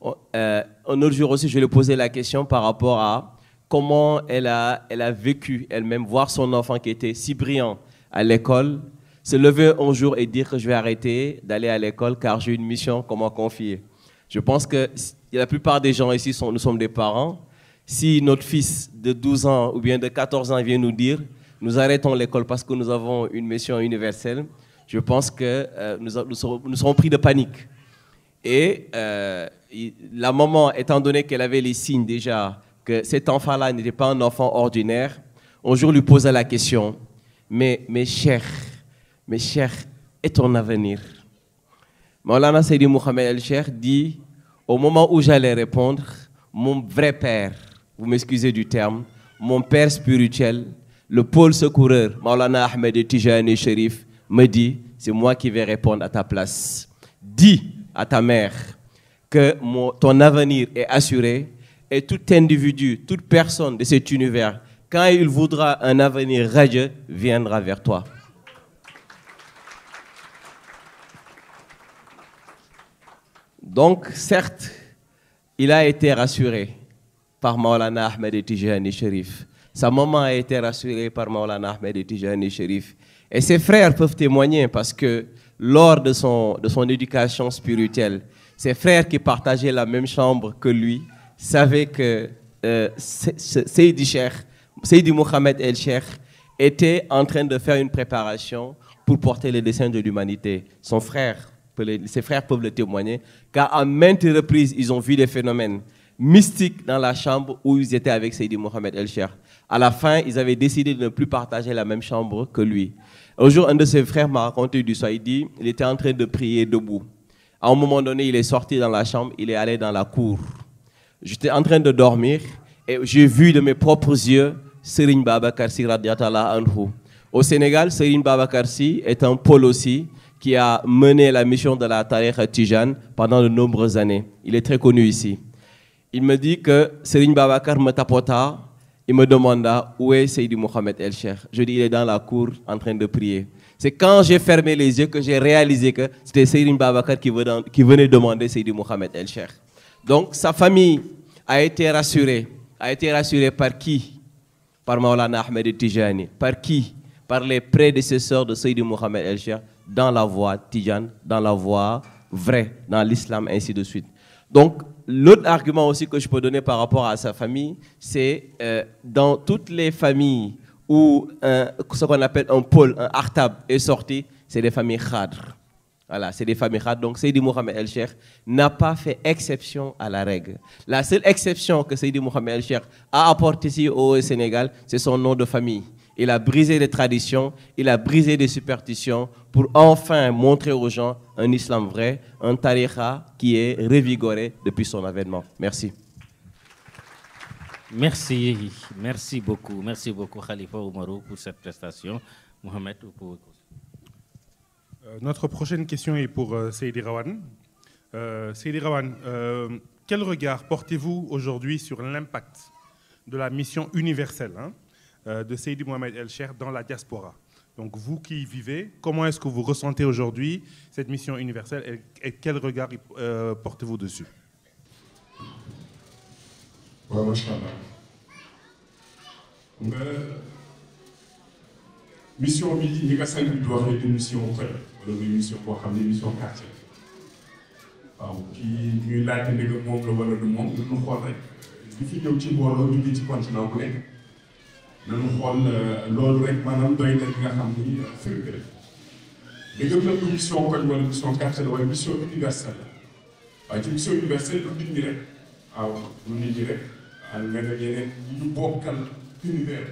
Un autre jour aussi, je lui ai posé la question par rapport à comment elle a vécu elle-même, voir son enfant qui était si brillant à l'école, se lever un jour et dire que je vais arrêter d'aller à l'école car j'ai une mission qu'on m'a confiée. Je pense que la plupart des gens ici, nous sommes des parents. Si notre fils de 12 ans ou bien de 14 ans vient nous dire « nous arrêtons l'école parce que nous avons une mission universelle », je pense que nous serons pris de panique. Et la maman, étant donné qu'elle avait les signes déjà, que cet enfant-là n'était pas un enfant ordinaire, un jour lui posa la question, mais mes chers, et ton avenir? Maulana Seydi Mouhamed El Cheikh dit, au moment où j'allais répondre, mon vrai père, vous m'excusez du terme, mon père spirituel, le pôle secoureur, Maulana Ahmed Tijani Sherif, me dit, c'est moi qui vais répondre à ta place. Dis à ta mère que ton avenir est assuré. Et tout individu, toute personne de cet univers, quand il voudra un avenir radieux, viendra vers toi. Donc, certes, il a été rassuré par Maulana Ahmed Tijani Sherif. Sa maman a été rassurée par Maulana Ahmed Tijani Sherif. Et ses frères peuvent témoigner parce que lors de son éducation spirituelle, ses frères qui partageaient la même chambre que lui, savait que Seydi Mouhamed El Cheikh était en train de faire une préparation pour porter les desseins de l'humanité. Ses frères peuvent le témoigner, car à maintes reprises, ils ont vu des phénomènes. mystique dans la chambre où ils étaient avec Seydi Mohamed El Cheikh. À la fin, ils avaient décidé de ne plus partager la même chambre que lui. Un jour, un de ses frères m'a raconté du soir, il dit, il était en train de prier debout. À un moment donné, il est sorti dans la chambre, il est allé dans la cour. J'étais en train de dormir et j'ai vu de mes propres yeux Serigne Babacar Sy radiyallahu anhu. Au Sénégal, Serigne Babacar Sy est un pôle aussi qui a mené la mission de la Tariqa Tijane pendant de nombreuses années. Il est très connu ici. Il me dit que Serigne Babacar me tapota. Il me demanda où est Seydi Mohamed El Cheikh. Je dis il est dans la cour en train de prier. C'est quand j'ai fermé les yeux que j'ai réalisé que c'était Serigne Babacar qui venait demander Seydi Mohamed El Cheikh. Donc sa famille a été rassurée. A été rassurée par qui? Par Maulana Ahmed Tijani. Par qui? Par les prédécesseurs de Seydi Mohamed El Cheikh dans la voie Tijane, dans la voie vraie, dans l'islam, ainsi de suite. Donc, l'autre argument aussi que je peux donner par rapport à sa famille, c'est dans toutes les familles où ce qu'on appelle un pôle, un artab est sorti, c'est des familles khadr. Voilà, c'est des familles khadr. Donc, Seydi Mohamed El Cheikh n'a pas fait exception à la règle. La seule exception que Seydi Mohamed El Cheikh a apportée ici au Sénégal, c'est son nom de famille. Il a brisé des traditions, il a brisé des superstitions pour enfin montrer aux gens un islam vrai, un tariqa qui est revigoré depuis son avènement. Merci. Merci beaucoup Khalifa Oumarou pour cette prestation. Mohamed, vous pouvez... Notre prochaine question est pour Seydi Rawane. Seydi Rawane, quel regard portez-vous aujourd'hui sur l'impact de la mission universelle de Seydi Mohamed El Cheikh dans la diaspora? Donc vous qui y vivez, comment est-ce que vous ressentez aujourd'hui cette mission universelle et quel regard portez-vous dessus? waaw macha allah mission bi ni nga sang bi di waxee di mission koy wala muy mission boo xam ne mission quartier waaw kii ñuy laajte ne moom la wala du moom lu ñu xool rek li fi ñëw ci mbooloo jógee ci continent bu nekk nañu xool loolu rek maanaam doy na li nga xam ni firnde la mais gëm nañu mission koñ wala mission quartier la waaye mission universelle la waaye ci mission universelle lu nit ñi rek waaw lu nit ñi rek ak yeneen ñu bokkal univers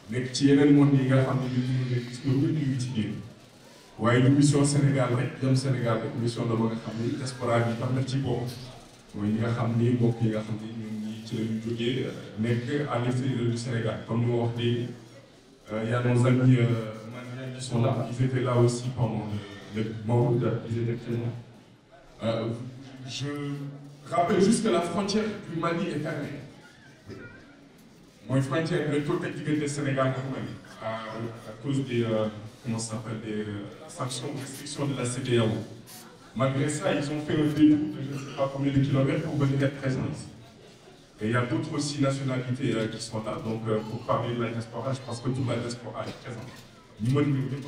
nekk ci yeneen monde yi nga xam ne ñu nekk ci ñoom ñëpp ñu ngi ci biir waaye du mission Sénégal rek jëm Sénégal rek mission la ba nga xam ni diaspora bi tam na ci bopp mooy ñi nga xam ni mbokk yi nga xam ni ñun ñi ci la ñu jógee nekk à l'extérieur du Sénégal comme ni ma wax léegi y a nos amis maliens qui sont là ils étaient là aussi pendant le Mawlud, ils étaient présents. Je rappelle juste que la frontière du Mali est fermée. Moi, frontière de tout le Sénégal ak Mali à cause des comment ça s'appelle des sanctions, restrictions de la CEDEAO. Malgré ça, ils ont fait un détour de je ne sais pas combien de kilomètres pour venir être présents ici. Et il y a d'autres aussi nationalités qui sont là. Donc, pour parler de la diaspora, je pense que toute la diaspora est présente. Ñu mën ñu ñëpp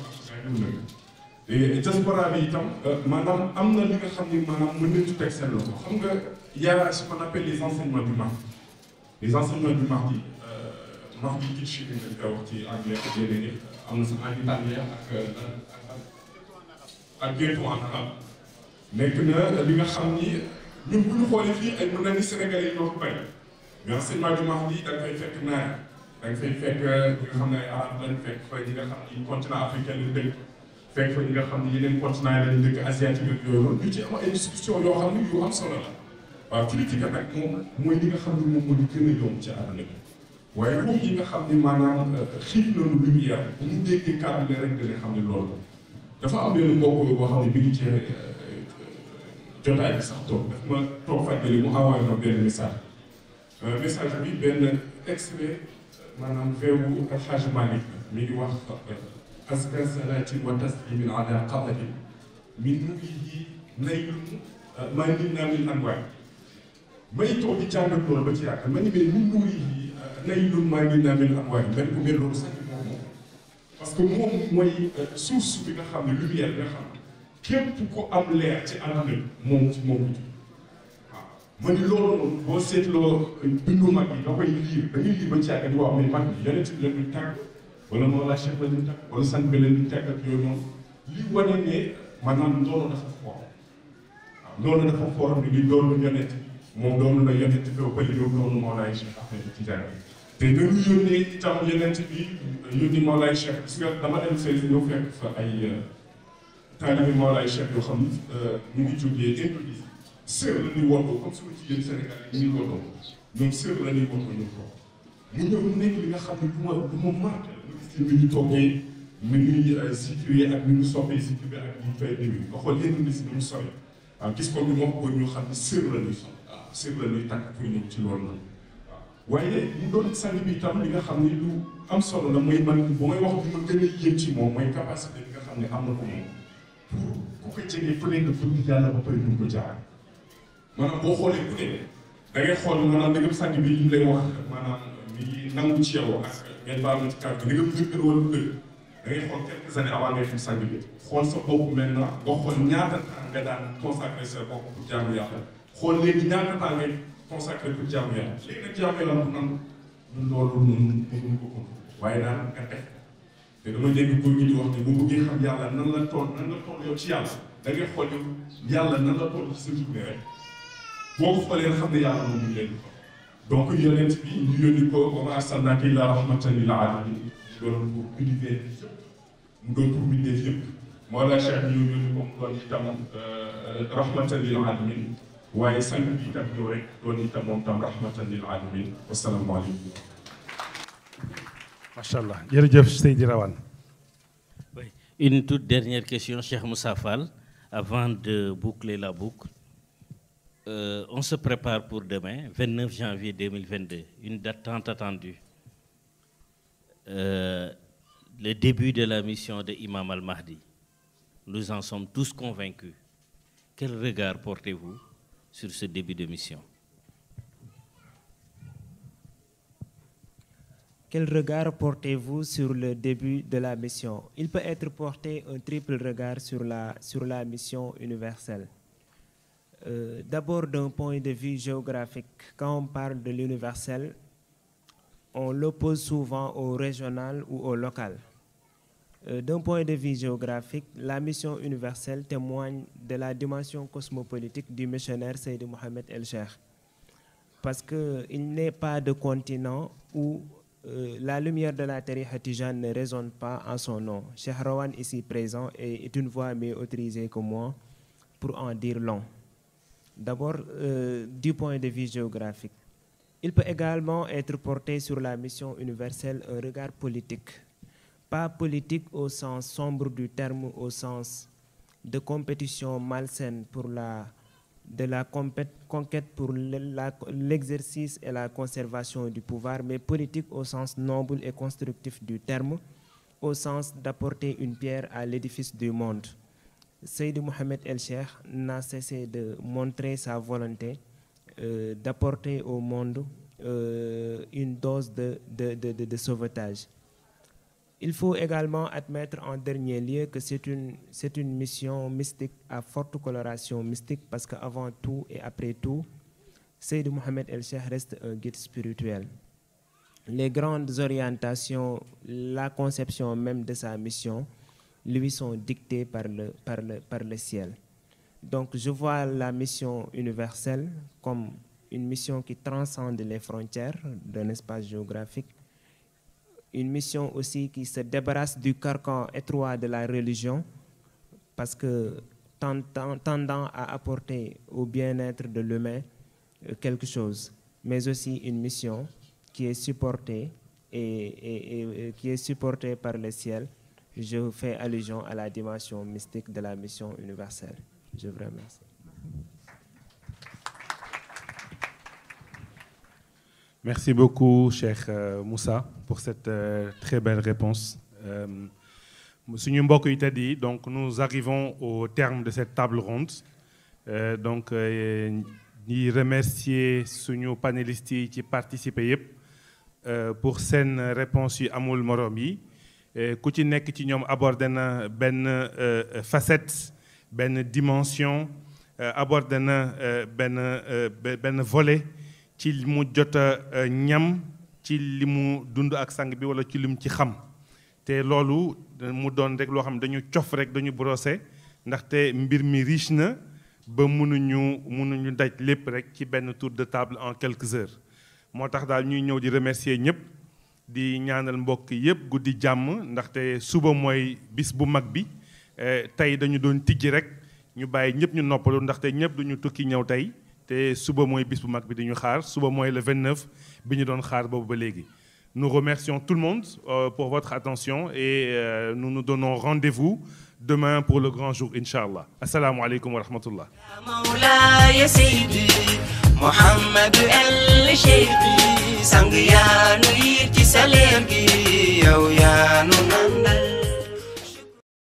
et diaspora bi itam maanaam am na li nga xam ne maanaam mën nañu teg seen loxo xam nga y a ce qu'on appelle les enseignements du Mahdi. Les enseignements du Mahdi Mahdi teaching dañ koy wax ci anglais ak yeneen yi am na sax en italien ak bientôt en arabe nekk na li nga xam ni ñun bu ñu xoolee fii ay mën na ni Sénégalais yi ñoo ko bay mais enseignement du Mahdi da nga fay fekk naar da nga fay fekk ñi nga xam ne ay arabe lañ fekk fa ñi nga xam ni continent africain lañ dëkk fekk fa ñi nga xam ne yeneen continent yi lañ dëkk asiatique ak yooyu noonu ñu ci am ay discussion yoo xam ne yu am solo la waaw critique nag moom mooy li nga xam ne moom moo di gën a yomb ci àdduna bi waaye ruux yi nga xam ne maanaam xiif nañu lumière bu ñu déggee kàddu rek dina xam ne loolu dafa am benn mbokk boo xam ne bi ngi ci jotaay bi sax toog daf ma toog fàttali mu envoyé ma benn message bi benn extrait maanaam veewu El Hadj Malick mi ngi wax aska salaatin wa taslimin ala qadrin min nurihi naylun maa ngi naan min anwaar may toog di jàngat loolu ba ci yàgg ma ni mais min nurihi naylun maa ngi naan min anwaar benn ko mel loolu sax moom parce que moom mooy source bi nga xam ne lumière bi nga xam ne képp ku am leer ci àdduna bi moom ci moom la waaw ma ni loolu noonu boo seetloo bindu mag yi nga koy liir dañuy liir ba ci yàgg di wax mais mag bi yonent bi leen di tàgg wala moo la chef la ñu tàgg wala sant bi leen di tàgg ak yooyu noonu li wane ne maanaam loolu dafa foor waaw loolu dafa foor ni li loolu yonent moom doon la yonent bi ba pare doon Mawlaay Cheikh Ahmed Tidiane te dañu yónnee itam yonent bi yónni Mawlaay Cheikh parce que dama dem fee ñëw fekk fa ay taalibi Mawlaay Cheikh yoo xam ñu ngi jógee Indonésie sër la ñuy woddoo comme suñu jigéen Sénégal yi ñu ngi woddoo ñoom sër la ñuy woddoo ñu ko mu ñëw nekk li nga xam ne du ma marqué la gis ni ñu toggee ni ñuy situé ak ni ñu soppee situé ak ni ñu fay déwén nga xool Indonésie ni mu sori waaw gis ko ni moo ko ñu xam ne sër la ñuy sol waaw sër la ñuy tàkk pour ñëw ci loolu la waaye mu doon sang bi itam li nga xam ne lu am solo la mooy man bu may wax bi ma gën a yéem ci moom mooy capacité bi nga xam ne am na ko moom pour ku ko jege fu nekk pour yàlla ba pare duñ ko jaar maanaam boo xoolee ku ne da ngay xool maanaam dëgg sang bi ñu lay wax maanaam mi nangu ci yow ak ngeen baal ma ci kàddu gi dëgg dëgg wala dëgg da ngay xool quelques années avant ngay xam sang bi xool sa bopp maintenant nga xool ñaata temps nga daan consacré sa bopp pour jaamu yàlla xool léegi ñaata temps ngay consacré pour jaamu yàlla léegi nag jaamu yàlla bu nangu ñun loolu mënuñu ko waaye daal nga def te dama dégg góor ñi di wax ne bu bëggee xam yàlla nan la toll yow ci yàlla da ngay xool yow yàlla nan la toll ci sa journée rek boo ko xoolee nga xam ne yàlla moom ñu leen di donc yonent bi ñu yónni ko wa maa arsalnaaka illaa rahmatan lil aalamiin mu doon pour univers yëpp mu doon pour mbindeef yëpp moo la Cheikh ñu yónni ko mu doon itam rahmatan lil aalamiin waaye sang bi itam ñëw rek doon itam moom tam rahmatan lil aalamiin wassalaamu aleykum. macha allah jërëjëf Seydi Rawane. Oui. Une toute dernière question, Cheikh Moussa Fall, avant de boucler la boucle. On se prépare pour demain, 29 janvier 2022, une date tant attendue. Le début de la mission de Imam Al-Mahdi. Nous en sommes tous convaincus. Quel regard portez-vous sur ce début de mission? Quel regard portez-vous sur le début de la mission? Il peut être porté un triple regard sur la mission universelle. D'abord, d'un point de vue géographique, quand on parle de l'universel, on l'oppose souvent au régional ou au local. D'un point de vue géographique, la mission universelle témoigne de la dimension cosmopolitique du missionnaire Seydi Mohamed El Cheikh. Parce qu'il n'est pas de continent où la lumière de la tariqa Tijane ne résonne pas en son nom. Cheikh Rawane, ici présent, est une voix mieux autorisée que moi pour en dire long. D'abord, du point de vue géographique. Il peut également être porté sur la mission universelle un regard politique. Pas politique au sens sombre du terme, au sens de compétition malsaine pour conquête pour l'exercice et la conservation du pouvoir, mais politique au sens noble et constructif du terme, au sens d'apporter une pierre à l'édifice du monde. Seydi Mohamed El Cheikh n'a cessé de montrer sa volonté d'apporter au monde une dose de sauvetage. Il faut également admettre en dernier lieu que c'est une mission mystique à forte coloration mystique parce qu'avant tout et après tout, Seydi Mohamed El Cheikh reste un guide spirituel. Les grandes orientations, la conception même de sa mission, lui sont dictées par le ciel. Donc je vois la mission universelle comme une mission qui transcende les frontières d'un espace géographique, une mission aussi qui se débarrasse du carcan étroit de la religion, parce que tendant à apporter au bien-être de l'humain quelque chose, mais aussi une mission qui est supportée et qui est supportée par le ciel. Je fais allusion à la dimension mystique de la mission universelle. Je vous remercie. Merci beaucoup, Cheikh Moussa, pour cette très belle réponse. Suñu mbokk yi tedd yi, donc nous arrivons au terme de cette table ronde. Donc ñi remercier suñu panélistes yi ci participer yépp pour seen réponse yu amul morom yi. Ku ci nekk ci ñoom abordé na benn facette, benn dimension, abordé na benn volet ci li mu jot a ñam ci li mu dund ak sang bi wala ci lim ci xam. te loolu mu doon rek loo xam ne dañu cof rek dañu brosser ndaxte mbir mi riche na ba mënuñu daj lépp rek ci benn tour de table en quelques heures moo tax daal ñuy ñëw di remercier ñëpp di ñaanal mbokk yëpp guddi jàmm ndaxte suba mooy bis bu mag bi tey dañu doon tijji rek ñu bàyyi ñëpp ñu noppalu ndaxte ñëpp duñu tukki ñëw tey te suba mooy bis bu mag bi di ñu xaar suba mooy le 29 bi ñu doon xaar boobu ba léegi. Nous remercions tout le monde pour votre attention et nous nous donnons rendez-vous demain pour le grand jour Inch'Allah. Assalamu alaikum wa rahmatullah. مولاي سيدي محمد الشيخي سانغ يا نويتي ساليرغي يا